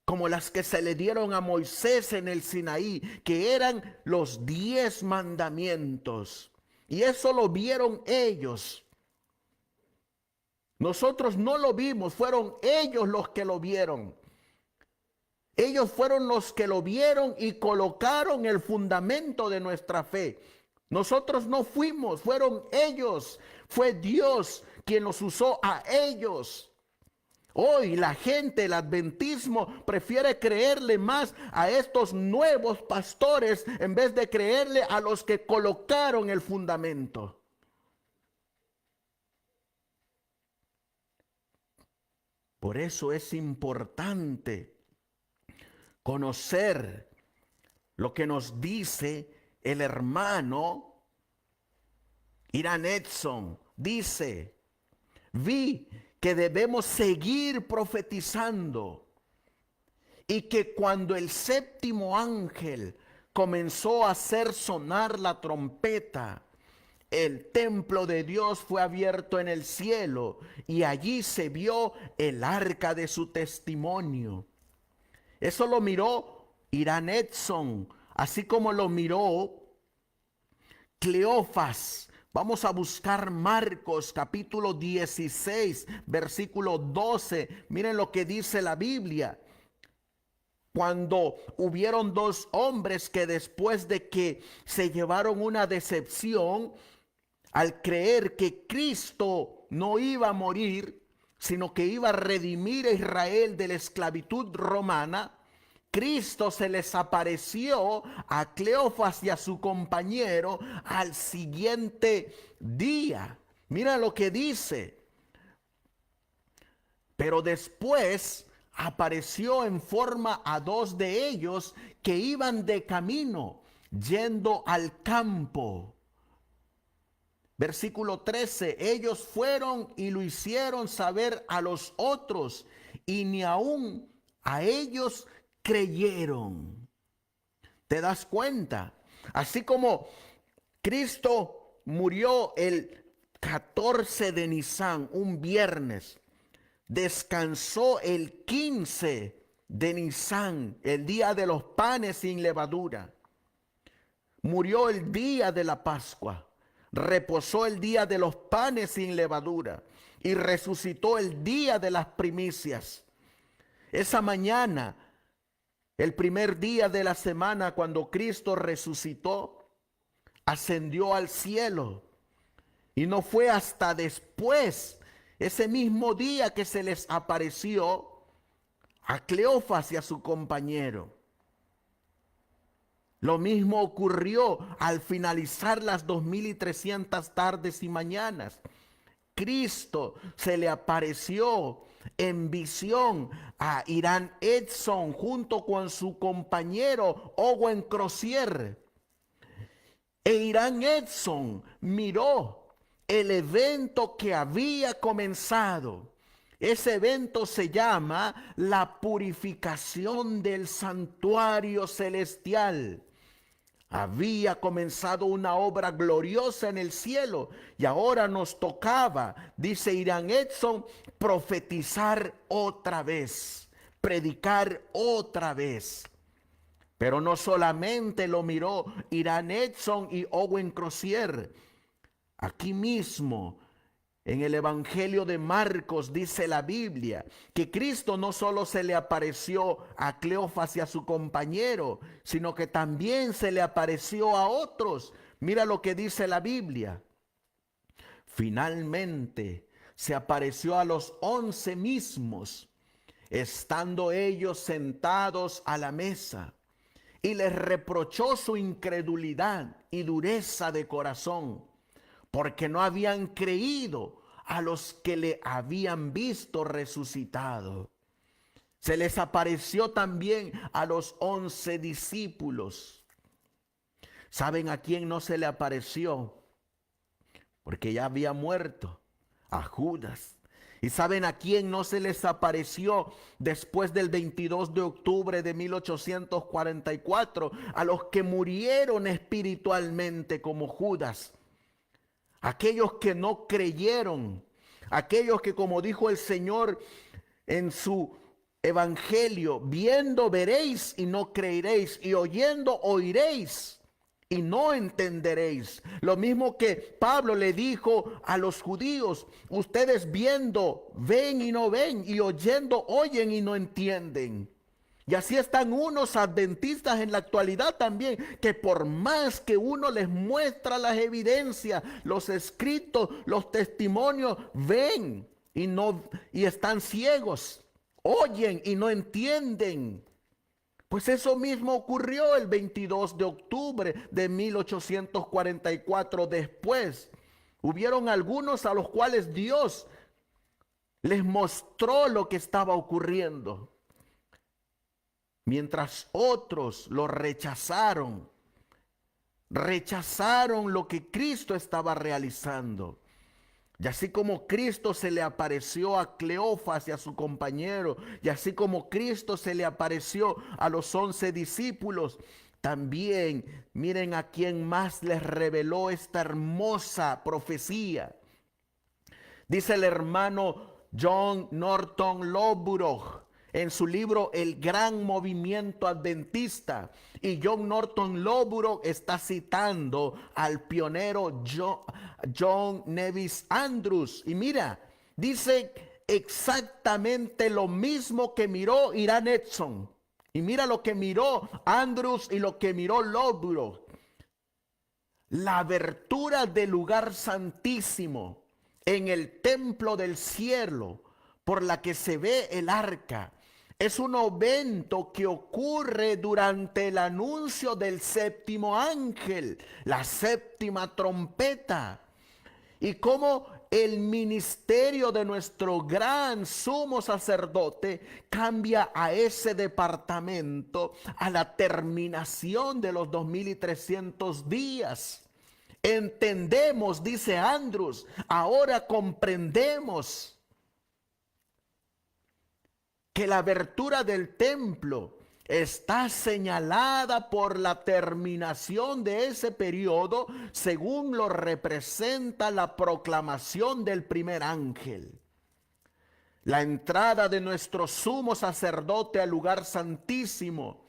como las que se le dieron a Moisés en el Sinaí, que eran los 10 mandamientos. Y eso lo vieron ellos. Nosotros no lo vimos, fueron ellos los que lo vieron. Ellos fueron los que lo vieron y colocaron el fundamento de nuestra fe. Nosotros no fuimos, fueron ellos. Fue Dios quien los usó a ellos. Hoy la gente, el adventismo, prefiere creerle más a estos nuevos pastores en vez de creerle a los que colocaron el fundamento. Por eso es importante conocer lo que nos dice el hermano Irán Edson. Dice: vi que debemos seguir profetizando, y que cuando el séptimo ángel comenzó a hacer sonar la trompeta, el templo de Dios fue abierto en el cielo, y allí se vio el arca de su testimonio. Eso lo miró Irán Edson, así como lo miró Cleofas. Vamos a buscar Marcos capítulo 16, versículo 12. Miren lo que dice la Biblia. cuando hubieron dos hombres que después de que se llevaron una decepción, al creer que Cristo no iba a morir, sino que iba a redimir a Israel de la esclavitud romana, Cristo se les apareció a Cleofas y a su compañero al siguiente día. Mira lo que dice. Pero después apareció en forma a dos de ellos que iban de camino, yendo al campo. Versículo 13, ellos fueron y lo hicieron saber a los otros, y ni aún a ellos creyeron. ¿Te das cuenta? Así como Cristo murió el 14 de Nisan, un viernes, descansó el 15 de Nisan, el día de los panes sin levadura. Murió el día de la Pascua. Reposó el día de los panes sin levadura y resucitó el día de las primicias. Esa mañana, el primer día de la semana, cuando Cristo resucitó, ascendió al cielo. Y no fue hasta después, ese mismo día, que se les apareció a Cleofas y a su compañero. Lo mismo ocurrió al finalizar las 2300 tardes y mañanas. Cristo se le apareció en visión a Irán Edson junto con su compañero Owen Crozier. E Irán Edson miró el evento que había comenzado. Ese evento se llama la purificación del santuario celestial. Había comenzado una obra gloriosa en el cielo y ahora nos tocaba, dice Irán Edson, profetizar otra vez, predicar otra vez. Pero no solamente lo miró Irán Edson y Owen Crozier. Aquí mismo, en el Evangelio de Marcos, dice la Biblia que Cristo no solo se le apareció a Cleofas y a su compañero, sino que también se le apareció a otros. Mira lo que dice la Biblia. Finalmente se apareció a los 11 mismos, estando ellos sentados a la mesa, y les reprochó su incredulidad y dureza de corazón, porque no habían creído a los que le habían visto resucitado. Se les apareció también a los 11 discípulos. ¿Saben a quién no se le apareció? Porque ya había muerto, a Judas. ¿Y saben a quién no se les apareció después del 22 de octubre de 1844? A los que murieron espiritualmente como Judas. Aquellos que no creyeron, aquellos que, como dijo el Señor en su evangelio, viendo veréis y no creeréis, y oyendo oiréis y no entenderéis. Lo mismo que Pablo le dijo a los judíos: ustedes viendo ven y no ven, y oyendo oyen y no entienden. Y así están unos adventistas en la actualidad también, que por más que uno les muestra las evidencias, los escritos, los testimonios, ven y están ciegos, oyen y no entienden. Pues eso mismo ocurrió el 22 de octubre de 1844. Después hubieron algunos a los cuales Dios les mostró lo que estaba ocurriendo, mientras otros lo rechazaron lo que Cristo estaba realizando. Y así como Cristo se le apareció a Cleofas y a su compañero, y así como Cristo se le apareció a los 11 discípulos, también miren a quién más les reveló esta hermosa profecía. Dice el hermano John Norton Lowborough en su libro El Gran Movimiento Adventista, y John Norton Lowborough está citando al pionero John Nevis Andrews, y mira, dice exactamente lo mismo que miró Irán Edson. Y mira lo que miró Andrews y lo que miró Lodbrok. La abertura del lugar santísimo en el templo del cielo por la que se ve el arca. Es un evento que ocurre durante el anuncio del séptimo ángel, la séptima trompeta. Y cómo el ministerio de nuestro gran sumo sacerdote cambia a ese departamento a la terminación de los 2300 días. Entendemos, dice Andrews, ahora comprendemos que la abertura del templo está señalada por la terminación de ese periodo, según lo representa la proclamación del primer ángel. La entrada de nuestro sumo sacerdote al lugar santísimo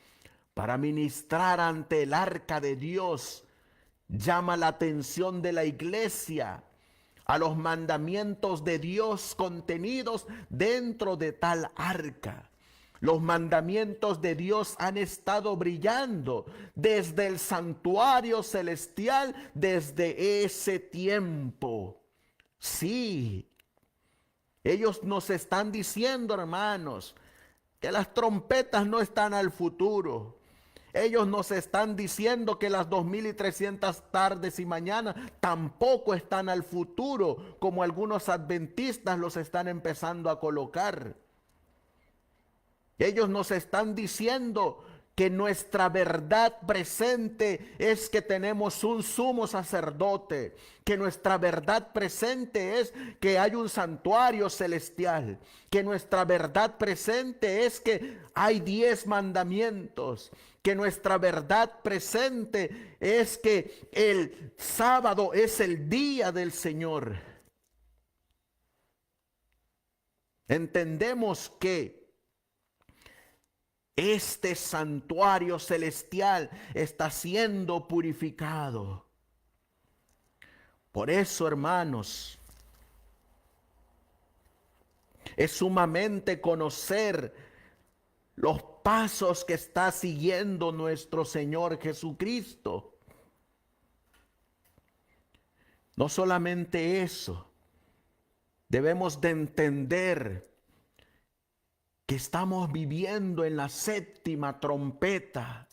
para ministrar ante el arca de Dios llama la atención de la iglesia a los mandamientos de Dios contenidos dentro de tal arca. Los mandamientos de Dios han estado brillando desde el santuario celestial desde ese tiempo. Sí, ellos nos están diciendo, hermanos, que las trompetas no están al futuro. Ellos nos están diciendo que las 2300 tardes y mañanas tampoco están al futuro, como algunos adventistas los están empezando a colocar. Ellos nos están diciendo que nuestra verdad presente es que tenemos un sumo sacerdote, que nuestra verdad presente es que hay un santuario celestial, que nuestra verdad presente es que hay 10 mandamientos, que nuestra verdad presente es que el sábado es el día del Señor. Entendemos que este santuario celestial está siendo purificado. Por eso, hermanos, es sumamente conocer los pasos que está siguiendo nuestro Señor Jesucristo. No solamente eso, debemos de entender que estamos viviendo en la séptima trompeta,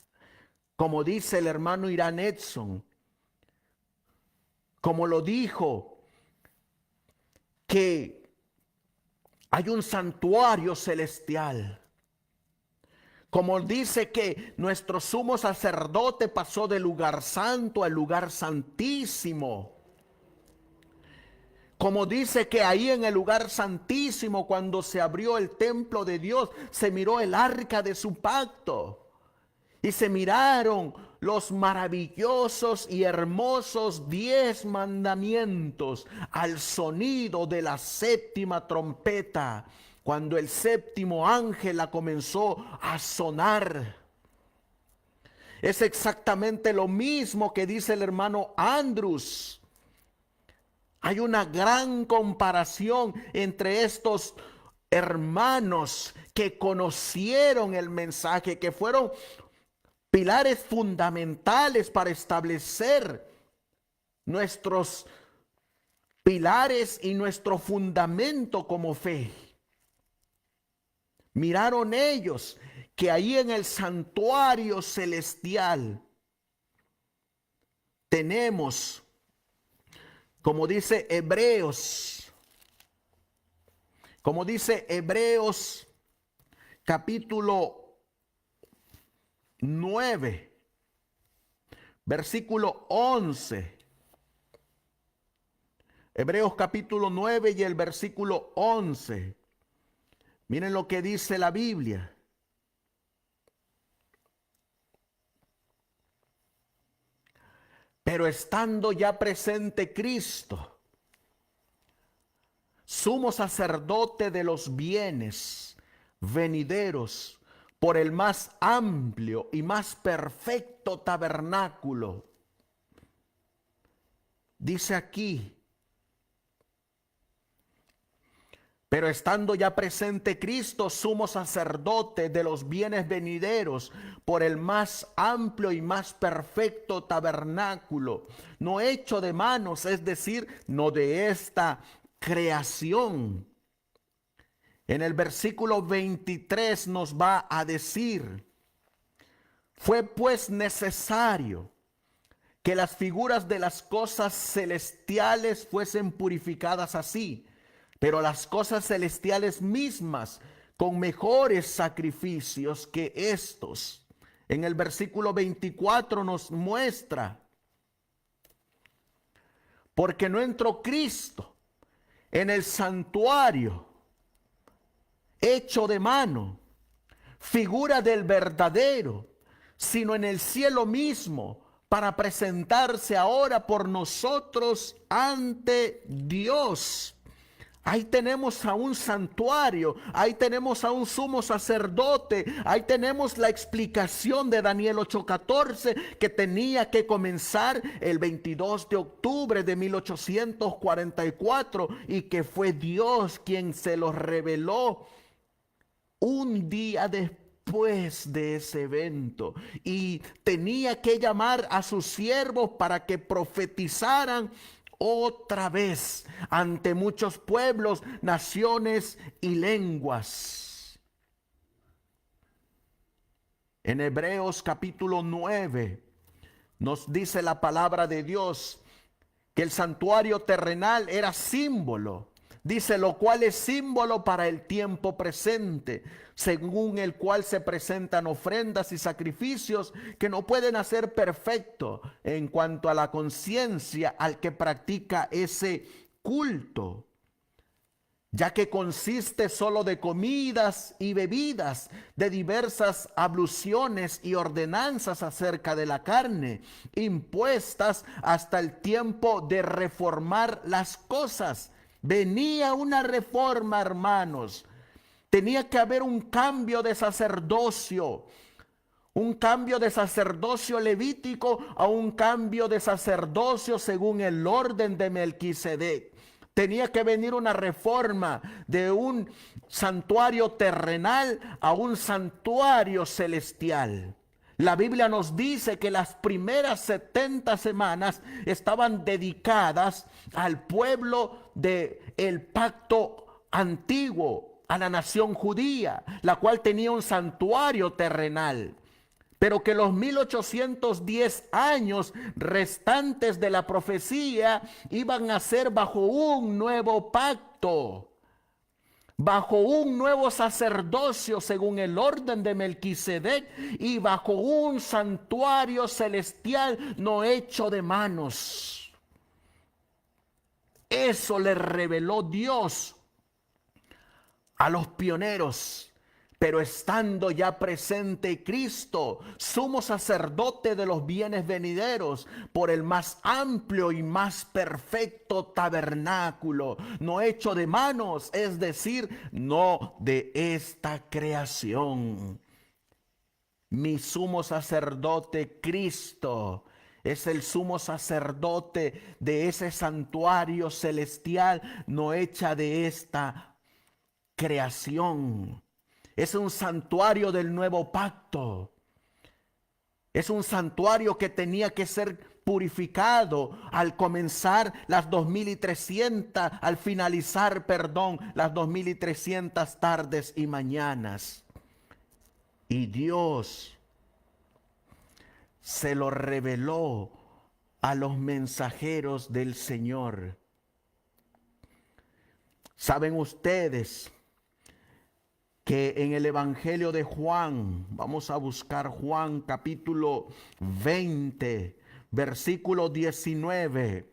como dice el hermano Irán Edson, como lo dijo, que hay un santuario celestial. Como dice que nuestro sumo sacerdote pasó del lugar santo al lugar santísimo. Como dice que ahí en el lugar santísimo, cuando se abrió el templo de Dios, se miró el arca de su pacto. Y se miraron los maravillosos y hermosos 10 mandamientos al sonido de la séptima trompeta, cuando el séptimo ángel la comenzó a sonar. Es exactamente lo mismo que dice el hermano Andrews. Hay una gran comparación entre estos hermanos que conocieron el mensaje, que fueron pilares fundamentales para establecer nuestros pilares y nuestro fundamento como fe. Miraron ellos que ahí en el santuario celestial tenemos, como dice Hebreos capítulo 9, versículo 11. Hebreos capítulo 9 y el versículo 11. Miren lo que dice la Biblia. Pero estando ya presente Cristo, sumo sacerdote de los bienes venideros, por el más amplio y más perfecto tabernáculo. Dice aquí, Pero estando ya presente Cristo, sumo sacerdote de los bienes venideros, por el más amplio y más perfecto tabernáculo, no hecho de manos, es decir, no de esta creación. En el versículo 23 nos va a decir: fue pues necesario que las figuras de las cosas celestiales fuesen purificadas así, pero las cosas celestiales mismas con mejores sacrificios que estos. En el versículo 24 nos muestra: porque no entró Cristo en el santuario hecho de mano, figura del verdadero, sino en el cielo mismo, para presentarse ahora por nosotros ante Dios. Ahí tenemos a un santuario, ahí tenemos a un sumo sacerdote, ahí tenemos la explicación de Daniel 8:14, que tenía que comenzar el 22 de octubre de 1844 y que fue Dios quien se los reveló un día después de ese evento, y tenía que llamar a sus siervos para que profetizaran otra vez ante muchos pueblos, naciones y lenguas. En Hebreos capítulo 9 nos dice la palabra de Dios que el santuario terrenal era símbolo. Dice: lo cual es símbolo para el tiempo presente, según el cual se presentan ofrendas y sacrificios que no pueden hacer perfecto en cuanto a la conciencia al que practica ese culto, ya que consiste solo de comidas y bebidas, de diversas abluciones y ordenanzas acerca de la carne, impuestas hasta el tiempo de reformar las cosas. Venía una reforma, hermanos. Tenía que haber un cambio de sacerdocio. Un cambio de sacerdocio levítico a un cambio de sacerdocio según el orden de Melquisedec. Tenía que venir una reforma de un santuario terrenal a un santuario celestial. La Biblia nos dice que las primeras 70 semanas estaban dedicadas al pueblo del pacto antiguo, a la nación judía, la cual tenía un santuario terrenal. Pero que los 1810 años restantes de la profecía iban a ser bajo un nuevo pacto, bajo un nuevo sacerdocio según el orden de Melquisedec y bajo un santuario celestial no hecho de manos. Eso le reveló Dios a los pioneros. Pero estando ya presente Cristo, sumo sacerdote de los bienes venideros, por el más amplio y más perfecto tabernáculo, no hecho de manos, es decir, no de esta creación. Mi sumo sacerdote Cristo es el sumo sacerdote de ese santuario celestial, no hecha de esta creación. Es un santuario del nuevo pacto. Es un santuario que tenía que ser purificado al comenzar las 2300, al finalizar, las 2300 tardes y mañanas. Y Dios se lo reveló a los mensajeros del Señor. ¿Saben ustedes que en el Evangelio de Juan, vamos a buscar Juan capítulo 20, versículo 19,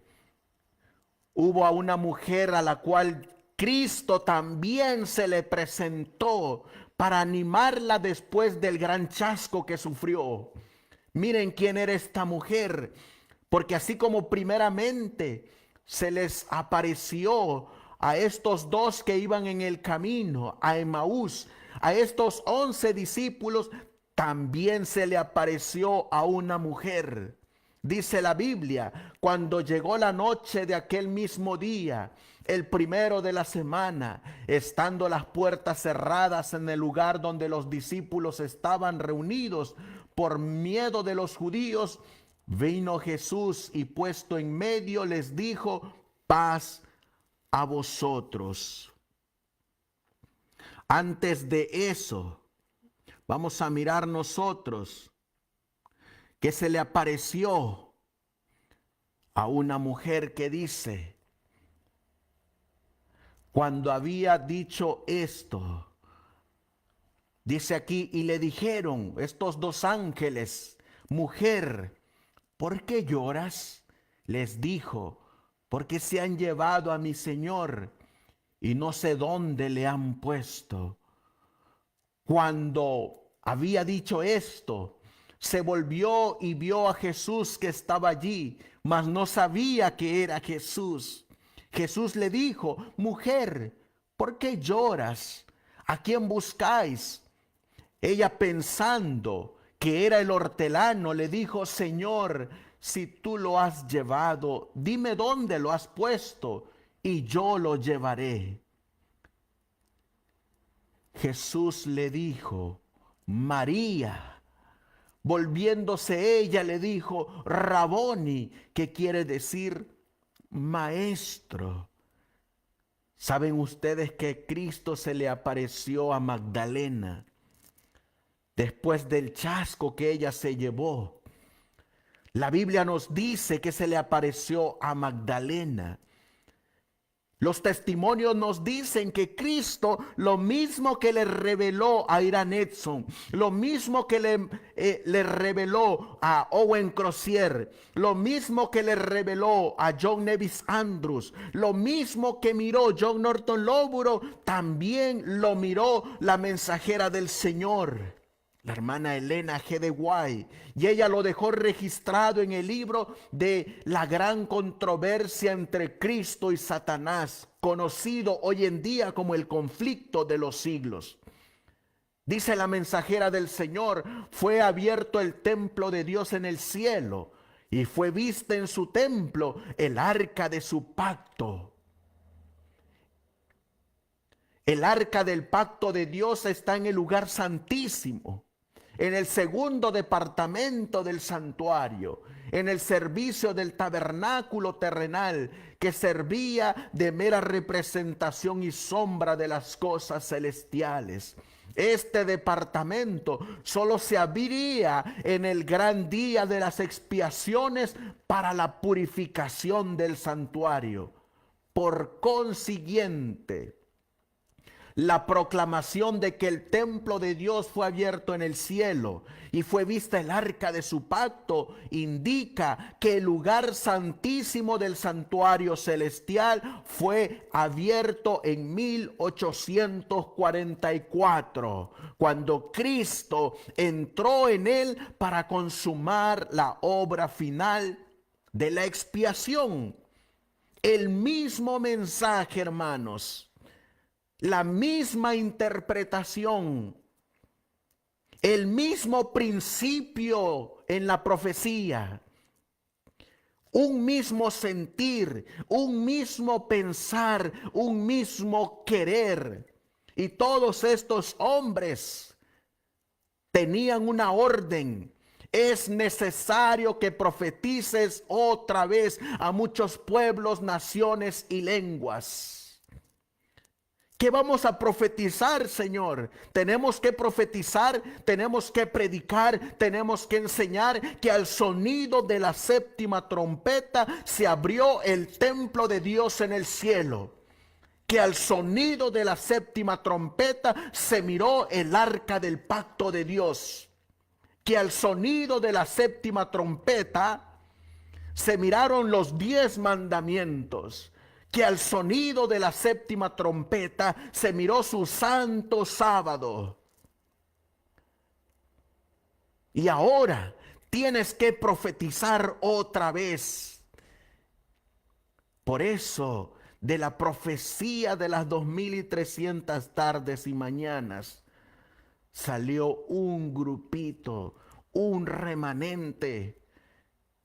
hubo a una mujer a la cual Cristo también se le presentó para animarla después del gran chasco que sufrió? Miren quién era esta mujer, porque así como primeramente se les apareció a estos dos que iban en el camino a Emaús, a estos 11 discípulos, también se le apareció a una mujer. Dice la Biblia: cuando llegó la noche de aquel mismo día, el primero de la semana, estando las puertas cerradas en el lugar donde los discípulos estaban reunidos por miedo de los judíos, vino Jesús y puesto en medio les dijo: paz a vosotros. Antes de eso, vamos a mirar nosotros que se le apareció a una mujer que dice: cuando había dicho esto, dice aquí, y le dijeron estos dos ángeles: mujer, ¿por qué lloras? Les dijo: porque se han llevado a mi Señor y no sé dónde le han puesto. Cuando había dicho esto, se volvió y vio a Jesús que estaba allí, mas no sabía que era Jesús. Jesús le dijo: mujer, ¿por qué lloras? ¿A quién buscáis? Ella, pensando que era el hortelano, le dijo: Señor, si tú lo has llevado, dime dónde lo has puesto y yo lo llevaré. Jesús le dijo: María. Volviéndose ella le dijo: Raboni, que quiere decir maestro. ¿Saben ustedes que Cristo se le apareció a Magdalena después del chasco que ella se llevó? La Biblia nos dice que se le apareció a Magdalena. Los testimonios nos dicen que Cristo, lo mismo que le reveló a Irán Edson, lo mismo que le reveló a Owen Crozier, lo mismo que le reveló a John Nevis Andrews, lo mismo que miró John Norton Lowborough, también lo miró la mensajera del Señor, la hermana Elena G. de White, y ella lo dejó registrado en el libro de la gran controversia entre Cristo y Satanás, conocido hoy en día como el conflicto de los siglos. Dice la mensajera del Señor: fue abierto el templo de Dios en el cielo, y fue vista en su templo el arca de su pacto. El arca del pacto de Dios está en el lugar santísimo, en el segundo departamento del santuario, en el servicio del tabernáculo terrenal, que servía de mera representación y sombra de las cosas celestiales. Este departamento solo se abriría en el gran día de las expiaciones para la purificación del santuario. Por consiguiente, la proclamación de que el templo de Dios fue abierto en el cielo y fue vista el arca de su pacto indica que el lugar santísimo del santuario celestial fue abierto en 1844, cuando Cristo entró en él para consumar la obra final de la expiación. El mismo mensaje, hermanos, la misma interpretación, el mismo principio en la profecía, un mismo sentir, un mismo pensar, un mismo querer. Y todos estos hombres tenían una orden: es necesario que profetices otra vez a muchos pueblos, naciones y lenguas. ¿Qué vamos a profetizar, Señor? Tenemos que profetizar, tenemos que predicar, tenemos que enseñar que al sonido de la séptima trompeta se abrió el templo de Dios en el cielo. Que al sonido de la séptima trompeta se miró el arca del pacto de Dios. Que al sonido de la séptima trompeta se miraron los 10 mandamientos. Que al sonido de la séptima trompeta se miró su santo sábado. Y ahora tienes que profetizar otra vez. Por eso, de la profecía de las 2300 tardes y mañanas, salió un grupito, un remanente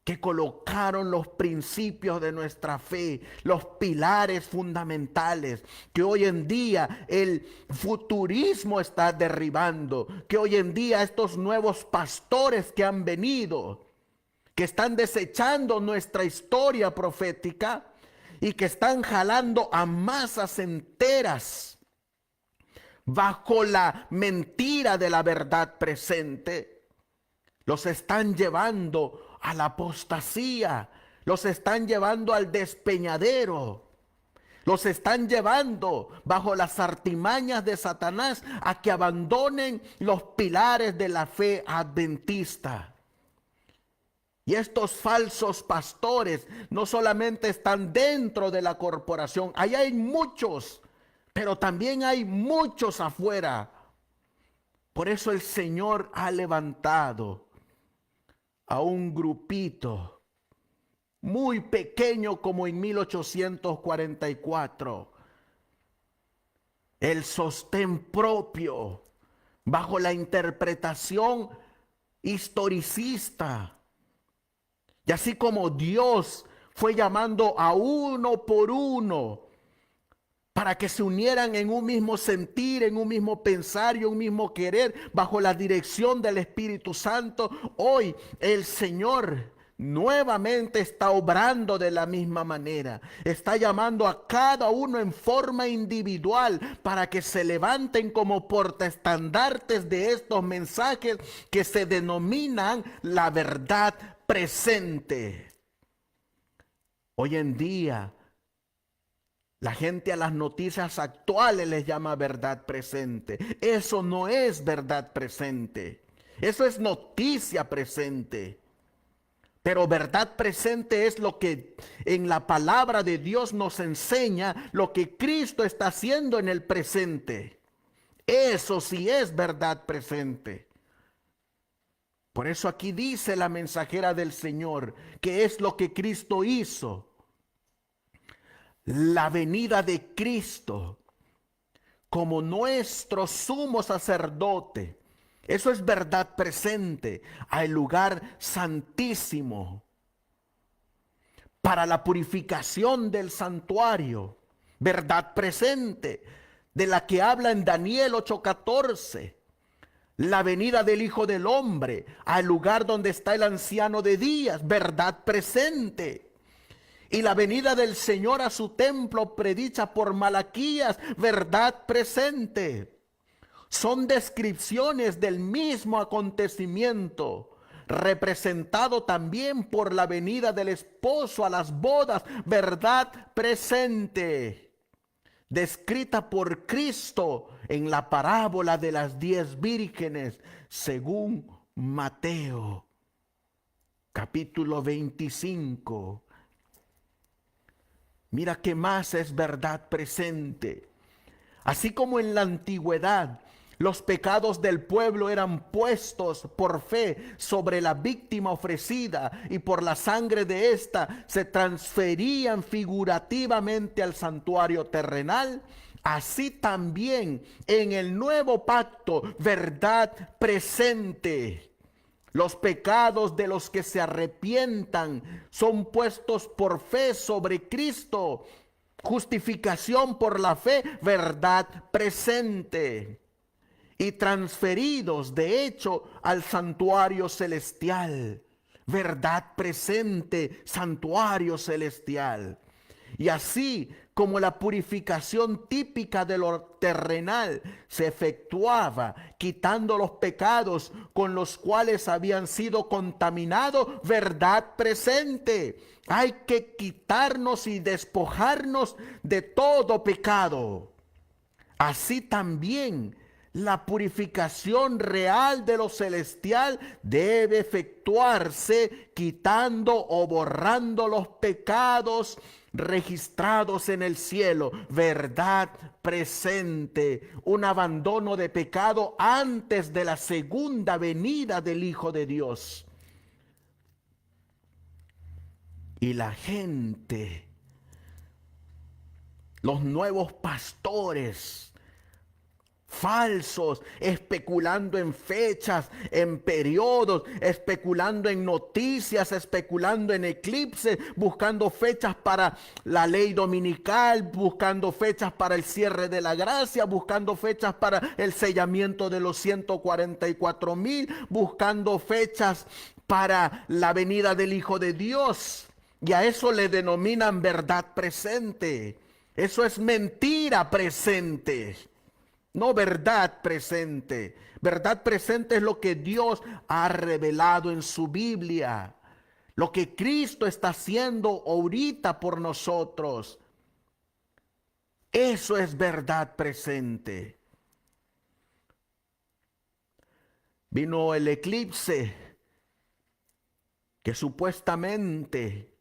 que colocaron los principios de nuestra fe, los pilares fundamentales, que hoy en día el futurismo está derribando, que hoy en día estos nuevos pastores que han venido, que están desechando nuestra historia profética y que están jalando a masas enteras bajo la mentira de la verdad presente, los están llevando a la apostasía, los están llevando al despeñadero, los están llevando bajo las artimañas de Satanás a que abandonen los pilares de la fe adventista. Y estos falsos pastores no solamente están dentro de la corporación, ahí hay muchos, pero también hay muchos afuera. Por eso el Señor ha levantado a un grupito muy pequeño como en 1844. El sostén propio bajo la interpretación historicista. Y así como Dios fue llamando a uno por uno para que se unieran en un mismo sentir, en un mismo pensar y un mismo querer bajo la dirección del Espíritu Santo, hoy el Señor nuevamente está obrando de la misma manera. Está llamando a cada uno en forma individual para que se levanten como portaestandartes de estos mensajes que se denominan la verdad presente. Hoy en día, la gente a las noticias actuales les llama verdad presente. Eso no es verdad presente. Eso es noticia presente. Pero verdad presente es lo que en la palabra de Dios nos enseña, lo que Cristo está haciendo en el presente. Eso sí es verdad presente. Por eso aquí dice la mensajera del Señor, que es lo que Cristo hizo. La venida de Cristo como nuestro sumo sacerdote. Eso es verdad presente al lugar santísimo para la purificación del santuario. Verdad presente de la que habla en Daniel 8:14. La venida del Hijo del Hombre al lugar donde está el anciano de días. Verdad presente. Y la venida del Señor a su templo predicha por Malaquías, verdad presente. Son descripciones del mismo acontecimiento, representado también por la venida del esposo a las bodas, verdad presente. Descrita por Cristo en la parábola de las 10 vírgenes, según Mateo, capítulo 25. Mira qué más es verdad presente. Así como en la antigüedad los pecados del pueblo eran puestos por fe sobre la víctima ofrecida y por la sangre de ésta se transferían figurativamente al santuario terrenal, así también en el nuevo pacto, verdad presente. Los pecados de los que se arrepientan son puestos por fe sobre Cristo. Justificación por la fe, verdad presente. Y transferidos, de hecho, al santuario celestial. Verdad presente, santuario celestial. Y así como la purificación típica de lo terrenal se efectuaba quitando los pecados con los cuales habían sido contaminados, verdad presente. Hay que quitarnos y despojarnos de todo pecado. Así también la purificación real de lo celestial debe efectuarse quitando o borrando los pecados registrados en el cielo, verdad presente, un abandono de pecado antes de la segunda venida del Hijo de Dios. Y la gente, los nuevos pastores, falsos, especulando en fechas, en periodos, especulando en noticias, especulando en eclipses, buscando fechas para la ley dominical, buscando fechas para el cierre de la gracia, buscando fechas para el sellamiento de los 144,000, buscando fechas para la venida del Hijo de Dios. Y a eso le denominan verdad presente. Eso es mentira presente. No verdad presente. Verdad presente es lo que Dios ha revelado en su Biblia. Lo que Cristo está haciendo ahorita por nosotros. Eso es verdad presente. Vino el eclipse que supuestamente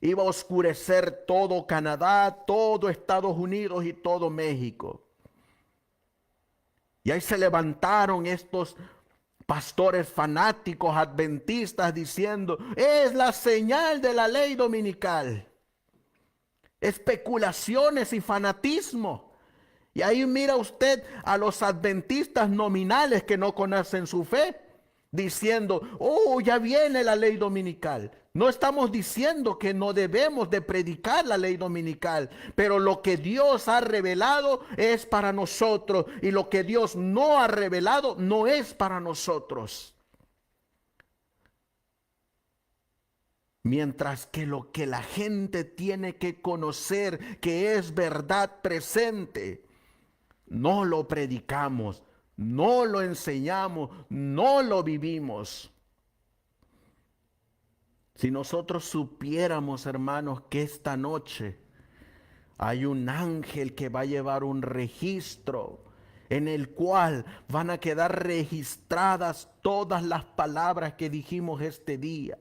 iba a oscurecer todo Canadá, todo Estados Unidos y todo México. Y ahí se levantaron estos pastores fanáticos adventistas diciendo, es la señal de la ley dominical. Especulaciones y fanatismo. Y ahí mira usted a los adventistas nominales que no conocen su fe, diciendo, oh, ya viene la ley dominical. No estamos diciendo que no debemos de predicar la ley dominical, pero lo que Dios ha revelado es para nosotros y lo que Dios no ha revelado no es para nosotros. Mientras que lo que la gente tiene que conocer, que es verdad presente, no lo predicamos, no lo enseñamos, no lo vivimos. Si nosotros supiéramos, hermanos, que esta noche hay un ángel que va a llevar un registro en el cual van a quedar registradas todas las palabras que dijimos este día,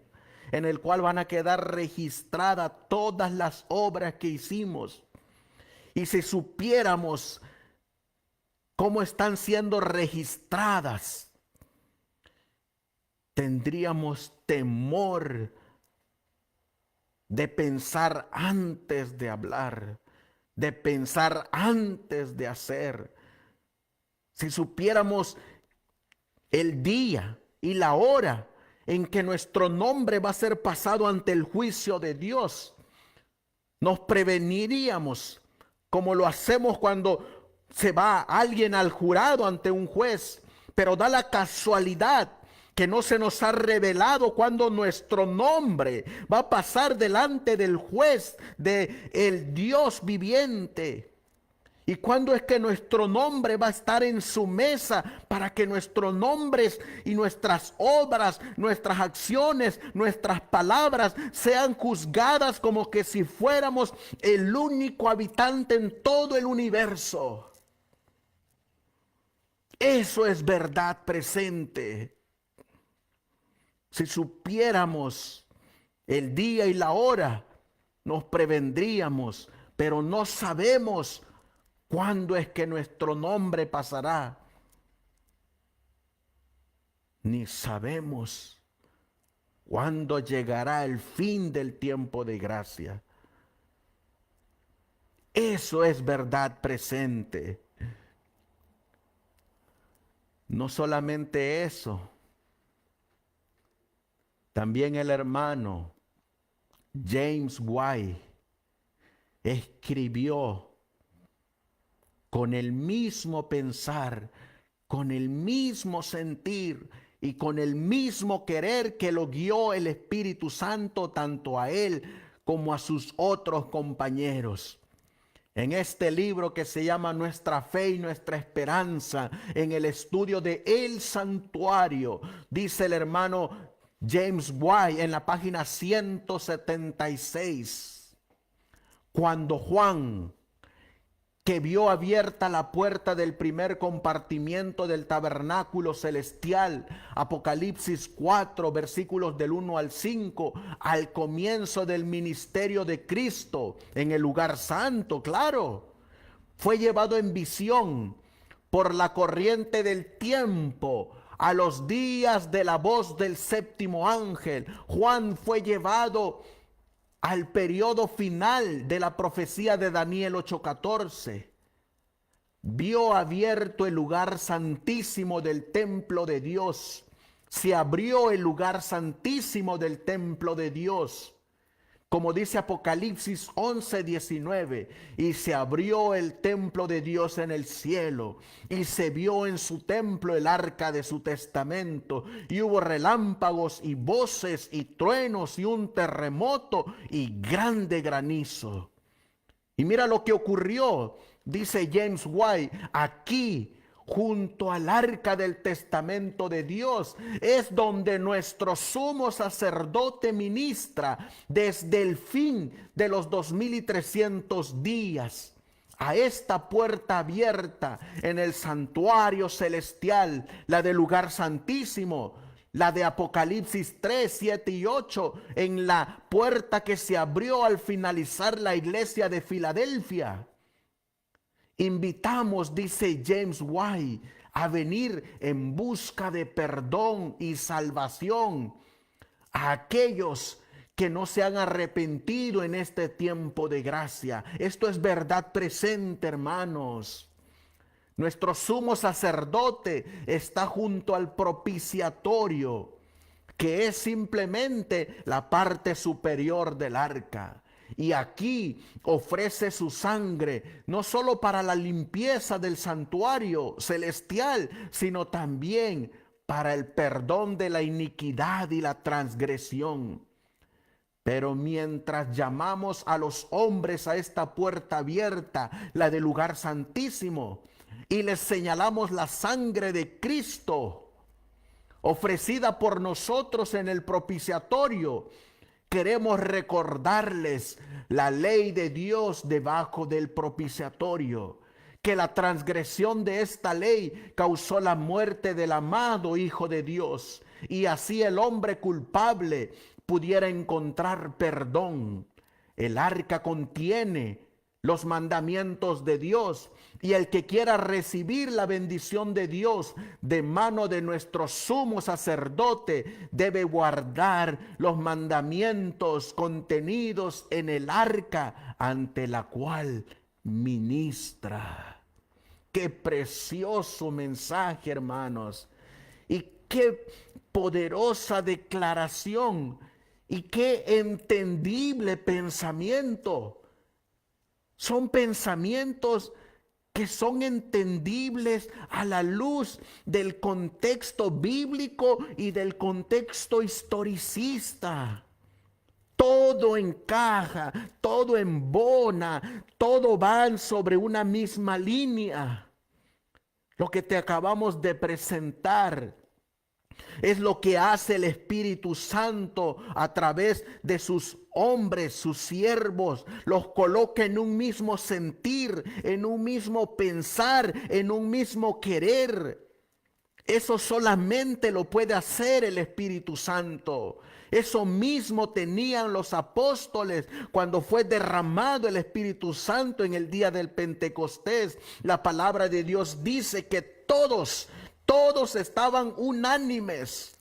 en el cual van a quedar registradas todas las obras que hicimos. Y si supiéramos cómo están siendo registradas, tendríamos temor de pensar antes de hablar, de pensar antes de hacer. Si supiéramos el día y la hora en que nuestro nombre va a ser pasado ante el juicio de Dios, nos preveniríamos, como lo hacemos cuando se va alguien al jurado ante un juez, pero da la casualidad que no se nos ha revelado cuando nuestro nombre va a pasar delante del juez, de el Dios viviente. ¿Y cuándo es que nuestro nombre va a estar en su mesa para que nuestros nombres y nuestras obras, nuestras acciones, nuestras palabras sean juzgadas como que si fuéramos el único habitante en todo el universo? Eso es verdad presente. Si supiéramos el día y la hora, nos prevendríamos, pero no sabemos cuándo es que nuestro nombre pasará. Ni sabemos cuándo llegará el fin del tiempo de gracia. Eso es verdad presente. No solamente eso. También el hermano James White escribió con el mismo pensar, con el mismo sentir y con el mismo querer que lo guió el Espíritu Santo tanto a él como a sus otros compañeros. En este libro que se llama Nuestra Fe y Nuestra Esperanza, en el estudio de El Santuario, dice el hermano James White en la página 176, cuando Juan, que vio abierta la puerta del primer compartimiento del tabernáculo celestial, Apocalipsis 4, versículos del 1 al 5, al comienzo del ministerio de Cristo en el lugar santo, claro, fue llevado en visión por la corriente del tiempo a los días de la voz del séptimo ángel. Juan fue llevado al periodo final de la profecía de Daniel 8:14, vio abierto el lugar santísimo del templo de Dios. Se abrió el lugar santísimo del templo de Dios. Como dice Apocalipsis 11:19, y se abrió el templo de Dios en el cielo, y se vio en su templo el arca de su testamento, y hubo relámpagos y voces y truenos y un terremoto y grande granizo. Y mira lo que ocurrió, dice James White, aquí junto al arca del testamento de Dios es donde nuestro sumo sacerdote ministra desde el fin de los 2300 días. A esta puerta abierta en el santuario celestial, la del lugar santísimo, la de Apocalipsis 3, 7 y 8, en la puerta que se abrió al finalizar la iglesia de Filadelfia. Invitamos, dice James White, a venir en busca de perdón y salvación a aquellos que no se han arrepentido en este tiempo de gracia. Esto es verdad presente, hermanos. Nuestro sumo sacerdote está junto al propiciatorio, que es simplemente la parte superior del arca. Y aquí ofrece su sangre, no solo para la limpieza del santuario celestial, sino también para el perdón de la iniquidad y la transgresión. Pero mientras llamamos a los hombres a esta puerta abierta, la del lugar santísimo, y les señalamos la sangre de Cristo, ofrecida por nosotros en el propiciatorio, queremos recordarles la ley de Dios debajo del propiciatorio, que la transgresión de esta ley causó la muerte del amado Hijo de Dios, y así el hombre culpable pudiera encontrar perdón. El arca contiene los mandamientos de Dios, y el que quiera recibir la bendición de Dios de mano de nuestro sumo sacerdote debe guardar los mandamientos contenidos en el arca ante la cual ministra. Qué precioso mensaje, hermanos, y qué poderosa declaración, y qué entendible pensamiento. Son pensamientos que son entendibles a la luz del contexto bíblico y del contexto historicista. Todo encaja, todo embona, todo va sobre una misma línea. Lo que te acabamos de presentar es lo que hace el Espíritu Santo a través de sus hombres, sus siervos. Los coloca en un mismo sentir, en un mismo pensar, en un mismo querer. Eso solamente lo puede hacer el Espíritu Santo. Eso mismo tenían los apóstoles cuando fue derramado el Espíritu Santo en el día del Pentecostés. La palabra de Dios dice que todos estaban unánimes.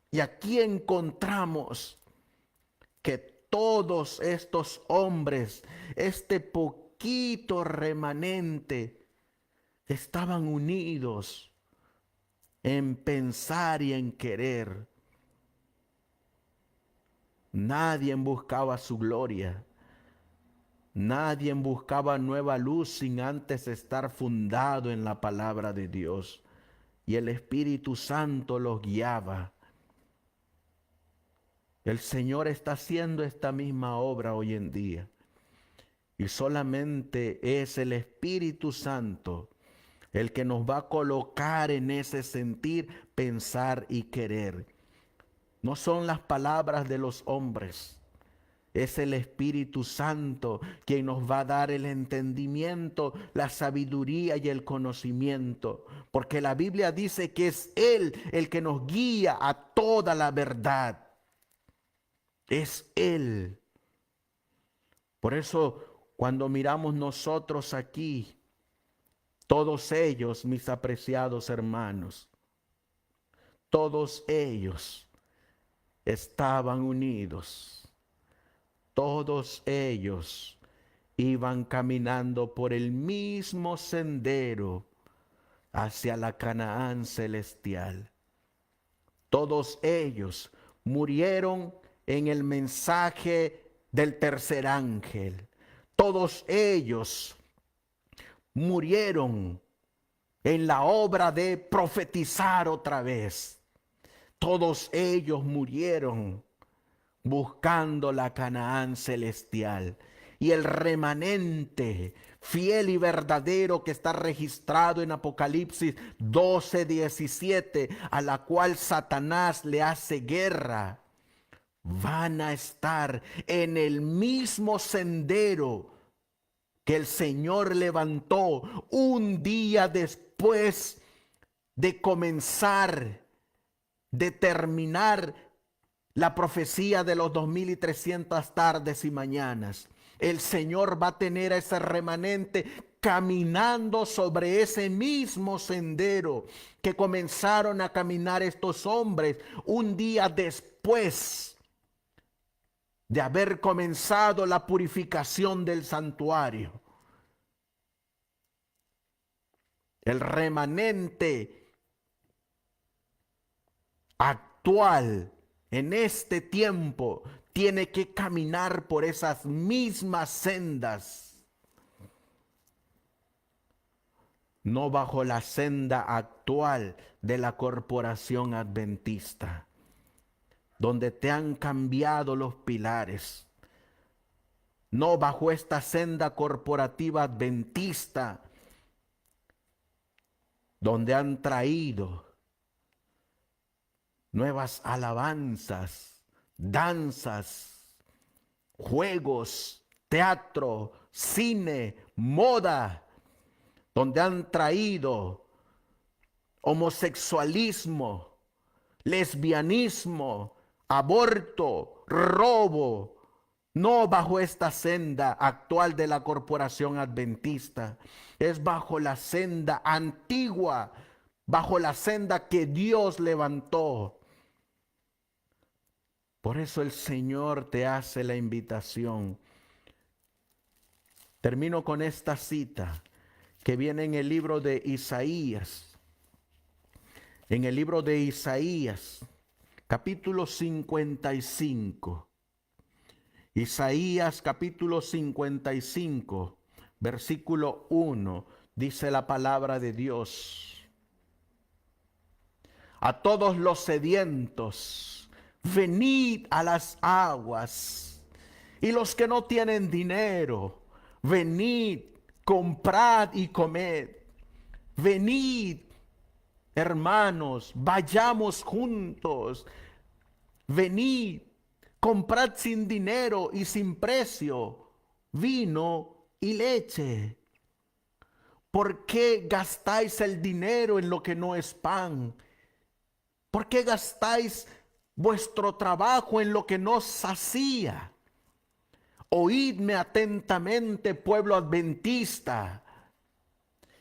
Y aquí encontramos que todos estos hombres, este poquito remanente, estaban unidos en pensar y en querer. Nadie buscaba su gloria. Nadie buscaba nueva luz sin antes estar fundado en la palabra de Dios. Y el Espíritu Santo los guiaba. El Señor está haciendo esta misma obra hoy en día. Y solamente es el Espíritu Santo el que nos va a colocar en ese sentir, pensar y querer. No son las palabras de los hombres. Es el Espíritu Santo quien nos va a dar el entendimiento, la sabiduría y el conocimiento. Porque la Biblia dice que es Él el que nos guía a toda la verdad. Es Él. Por eso, cuando miramos nosotros aquí, todos ellos, mis apreciados hermanos, todos ellos estaban unidos. Todos ellos iban caminando por el mismo sendero hacia la Canaán celestial. Todos ellos murieron en el mensaje del tercer ángel. Todos ellos murieron en la obra de profetizar otra vez. Todos ellos murieron buscando la Canaán celestial. Y el remanente fiel y verdadero que está registrado en Apocalipsis 12:17, a la cual Satanás le hace guerra, van a estar en el mismo sendero que el Señor levantó un día después de comenzar, de terminar la profecía de los 2300 tardes y mañanas. El Señor va a tener a ese remanente caminando sobre ese mismo sendero que comenzaron a caminar estos hombres un día después de haber comenzado la purificación del santuario. El remanente actual en este tiempo tiene que caminar por esas mismas sendas, no bajo la senda actual de la corporación adventista, donde te han cambiado los pilares, no bajo esta senda corporativa adventista, donde han traído nuevas alabanzas, danzas, juegos, teatro, cine, moda, donde han traído homosexualismo, lesbianismo, aborto, robo, no bajo esta senda actual de la corporación adventista, es bajo la senda antigua, bajo la senda que Dios levantó. Por eso el Señor te hace la invitación. Termino con esta cita que viene en el libro de Isaías. En el libro de Isaías, capítulo 55. Isaías capítulo 55, versículo 1, dice la palabra de Dios. A todos los sedientos, venid a las aguas, y los que no tienen dinero, venid, comprad y comed. Venid, hermanos, vayamos juntos. Venid, comprad sin dinero y sin precio vino y leche. ¿Por qué gastáis el dinero en lo que no es pan? ¿Por qué gastáis vuestro trabajo en lo que no sacía? Oídme atentamente, pueblo adventista,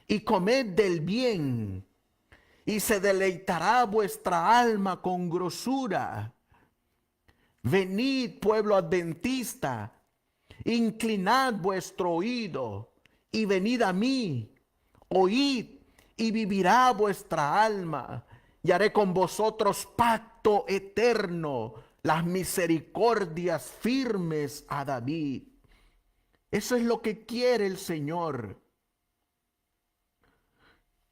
y comed del bien, y se deleitará vuestra alma con grosura. Venid, pueblo adventista, inclinad vuestro oído, y venid a mí. Oíd, y vivirá vuestra alma, y haré con vosotros pacto eterno, las misericordias firmes a David. Eso es lo que quiere el Señor,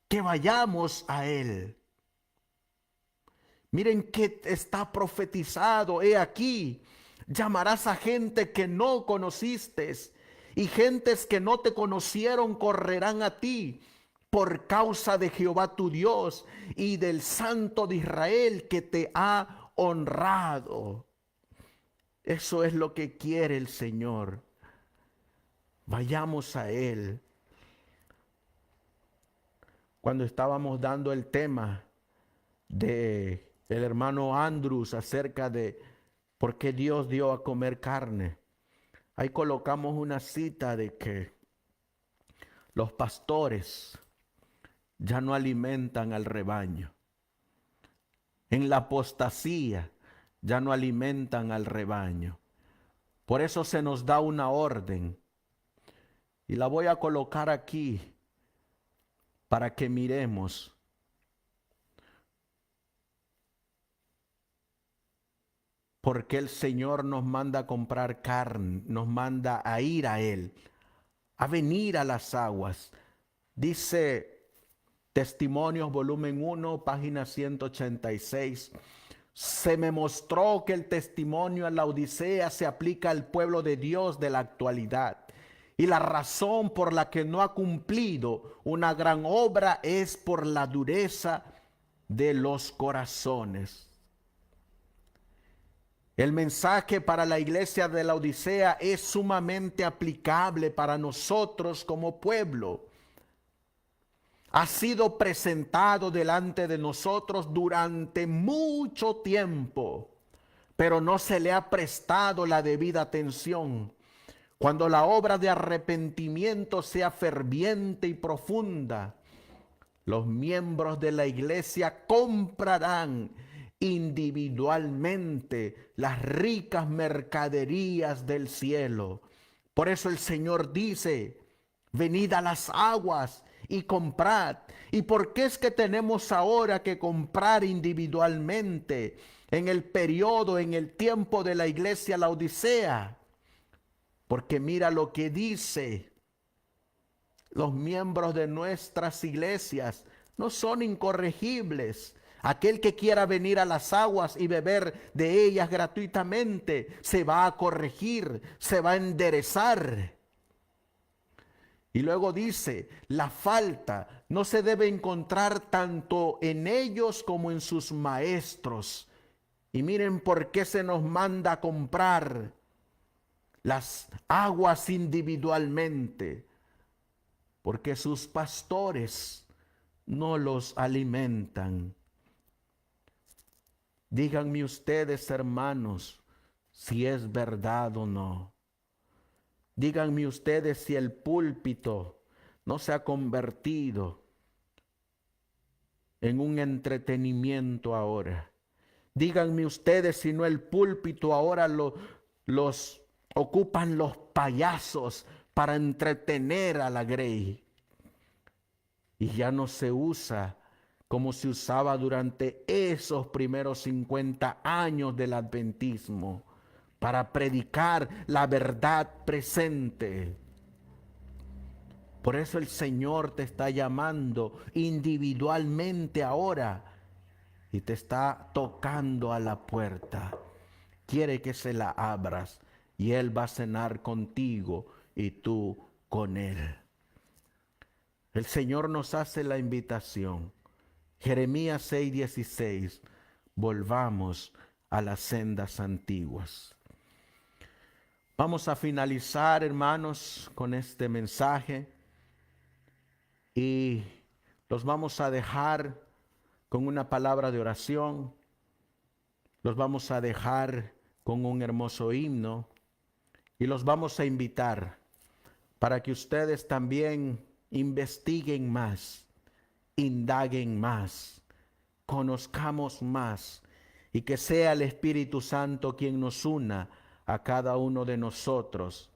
que vayamos a Él. Miren que está profetizado, he aquí, llamarás a gente que no conociste, y gentes que no te conocieron correrán a ti por causa de Jehová tu Dios y del Santo de Israel que te ha honrado. Eso es lo que quiere el Señor. Vayamos a Él. Cuando estábamos dando el tema de el hermano Andrews acerca de por qué Dios dio a comer carne, ahí colocamos una cita de que los pastores ya no alimentan al rebaño. En la apostasía ya no alimentan al rebaño. Por eso se nos da una orden. Y la voy a colocar aquí para que miremos. Porque el Señor nos manda a comprar carne, nos manda a ir a Él, a venir a las aguas. Dice Testimonios, volumen 1, página 186. Se me mostró que el testimonio a la Odisea se aplica al pueblo de Dios de la actualidad. Y la razón por la que no ha cumplido una gran obra es por la dureza de los corazones. El mensaje para la iglesia de la Odisea es sumamente aplicable para nosotros como pueblo. Ha sido presentado delante de nosotros durante mucho tiempo, pero no se le ha prestado la debida atención. Cuando la obra de arrepentimiento sea ferviente y profunda, los miembros de la iglesia comprarán individualmente las ricas mercaderías del cielo. Por eso el Señor dice: venid a las aguas y comprad. ¿Y por qué es que tenemos ahora que comprar individualmente en el periodo, en el tiempo de la iglesia la Odisea? Porque mira lo que dice: los miembros de nuestras iglesias no son incorregibles. Aquel que quiera venir a las aguas y beber de ellas gratuitamente se va a corregir, se va a enderezar. Y luego dice: la falta no se debe encontrar tanto en ellos como en sus maestros. Y miren por qué se nos manda a comprar las aguas individualmente. Porque sus pastores no los alimentan. Díganme ustedes, hermanos, si es verdad o no. Díganme ustedes si el púlpito no se ha convertido en un entretenimiento ahora. Díganme ustedes si no el púlpito ahora los ocupan los payasos para entretener a la grey. Y ya no se usa como se usaba durante esos primeros 50 años del adventismo, para predicar la verdad presente. Por eso el Señor te está llamando individualmente ahora y te está tocando a la puerta. Quiere que se la abras y Él va a cenar contigo y tú con Él. El Señor nos hace la invitación. Jeremías 6:16. Volvamos a las sendas antiguas. Vamos a finalizar, hermanos, con este mensaje y los vamos a dejar con una palabra de oración. Los vamos a dejar con un hermoso himno y los vamos a invitar para que ustedes también investiguen más, indaguen más, conozcamos más y que sea el Espíritu Santo quien nos una a cada uno de nosotros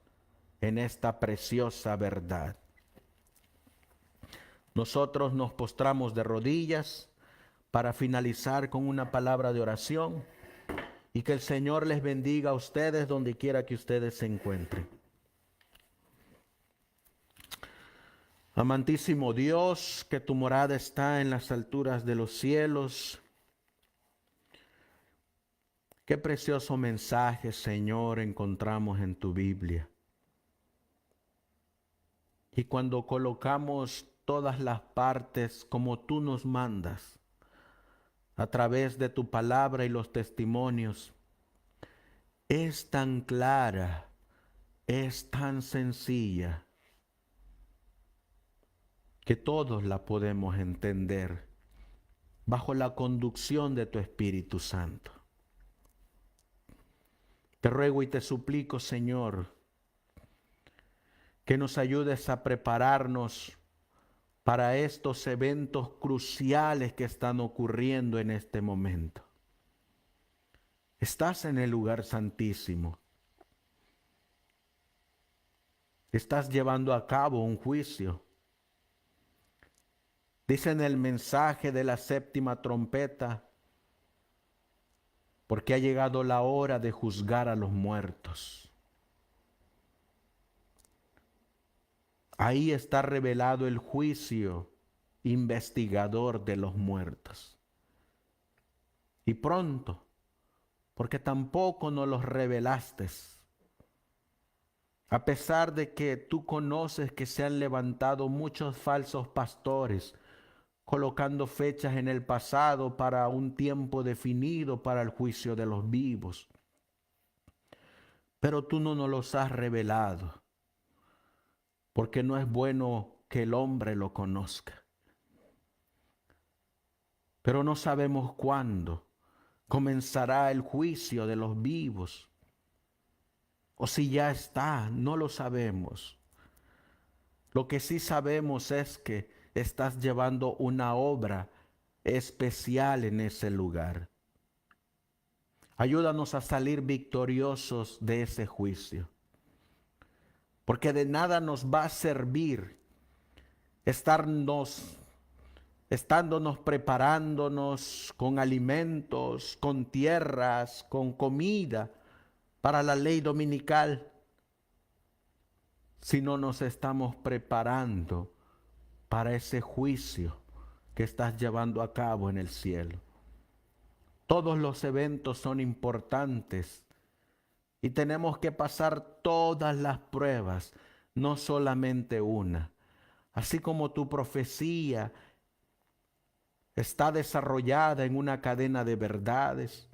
en esta preciosa verdad. Nosotros nos postramos de rodillas para finalizar con una palabra de oración y que el Señor les bendiga a ustedes donde quiera que ustedes se encuentren. Amantísimo Dios, que tu morada está en las alturas de los cielos. Qué precioso mensaje, Señor, encontramos en tu Biblia. Y cuando colocamos todas las partes como tú nos mandas, a través de tu palabra y los testimonios, es tan clara, es tan sencilla, que todos la podemos entender bajo la conducción de tu Espíritu Santo. Te ruego y te suplico, Señor, que nos ayudes a prepararnos para estos eventos cruciales que están ocurriendo en este momento. Estás en el lugar santísimo. Estás llevando a cabo un juicio. Dice en el mensaje de la séptima trompeta, porque ha llegado la hora de juzgar a los muertos. Ahí está revelado el juicio investigador de los muertos. Y pronto, porque tampoco nos los revelaste, a pesar de que tú conoces que se han levantado muchos falsos pastores, colocando fechas en el pasado para un tiempo definido para el juicio de los vivos. Pero tú no nos los has revelado, porque no es bueno que el hombre lo conozca. Pero no sabemos cuándo comenzará el juicio de los vivos, o si ya está, no lo sabemos. Lo que sí sabemos es que estás llevando una obra especial en ese lugar. Ayúdanos a salir victoriosos de ese juicio, porque de nada nos va a servir estándonos preparándonos con alimentos, con tierras, con comida para la ley dominical, si no nos estamos preparando para ese juicio que estás llevando a cabo en el cielo. Todos los eventos son importantes y tenemos que pasar todas las pruebas, no solamente una. Así como tu profecía está desarrollada en una cadena de verdades,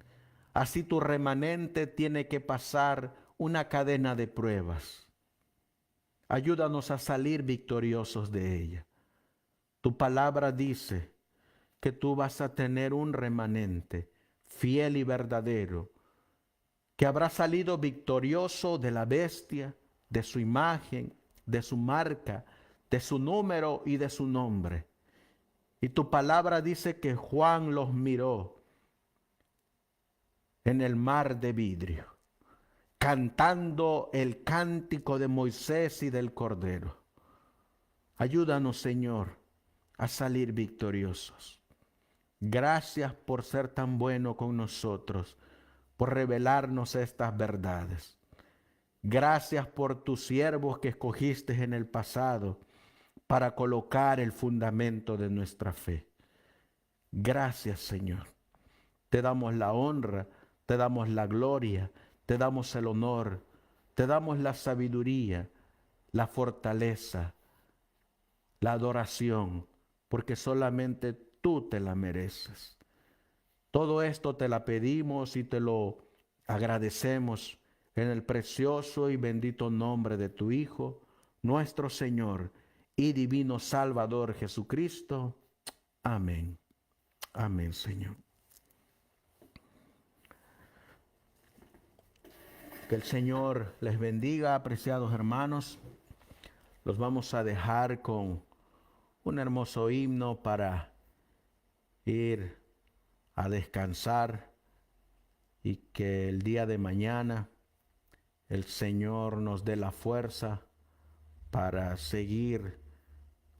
así tu remanente tiene que pasar una cadena de pruebas. Ayúdanos a salir victoriosos de ella. Tu palabra dice que tú vas a tener un remanente fiel y verdadero, que habrá salido victorioso de la bestia, de su imagen, de su marca, de su número y de su nombre. Y tu palabra dice que Juan los miró en el mar de vidrio, cantando el cántico de Moisés y del Cordero. Ayúdanos, Señor, a salir victoriosos. Gracias por ser tan bueno con nosotros, por revelarnos estas verdades. Gracias por tus siervos que escogiste en el pasado para colocar el fundamento de nuestra fe. Gracias, Señor. Te damos la honra, te damos la gloria, te damos el honor, te damos la sabiduría, la fortaleza, la adoración, porque solamente tú te la mereces. Todo esto te la pedimos y te lo agradecemos en el precioso y bendito nombre de tu Hijo, nuestro Señor y divino Salvador Jesucristo. Amén. Amén, Señor. Que el Señor les bendiga, apreciados hermanos. Los vamos a dejar con un hermoso himno para ir a descansar y que el día de mañana el Señor nos dé la fuerza para seguir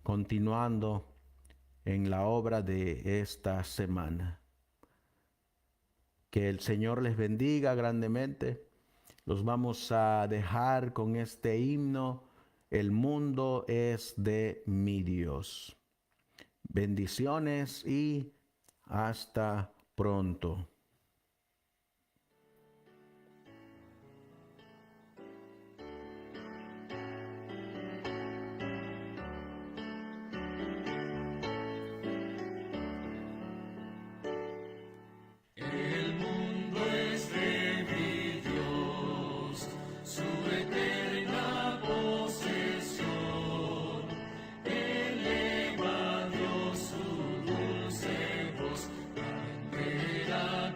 continuando en la obra de esta semana. Que el Señor les bendiga grandemente. Los vamos a dejar con este himno: el mundo es de mi Dios. Bendiciones y hasta pronto. Eleva Dios su dulce voz, bandera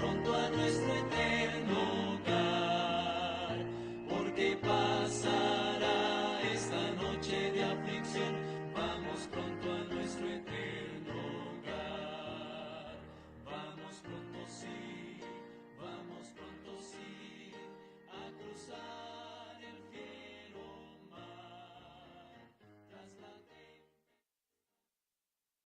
pronto a nuestro eterno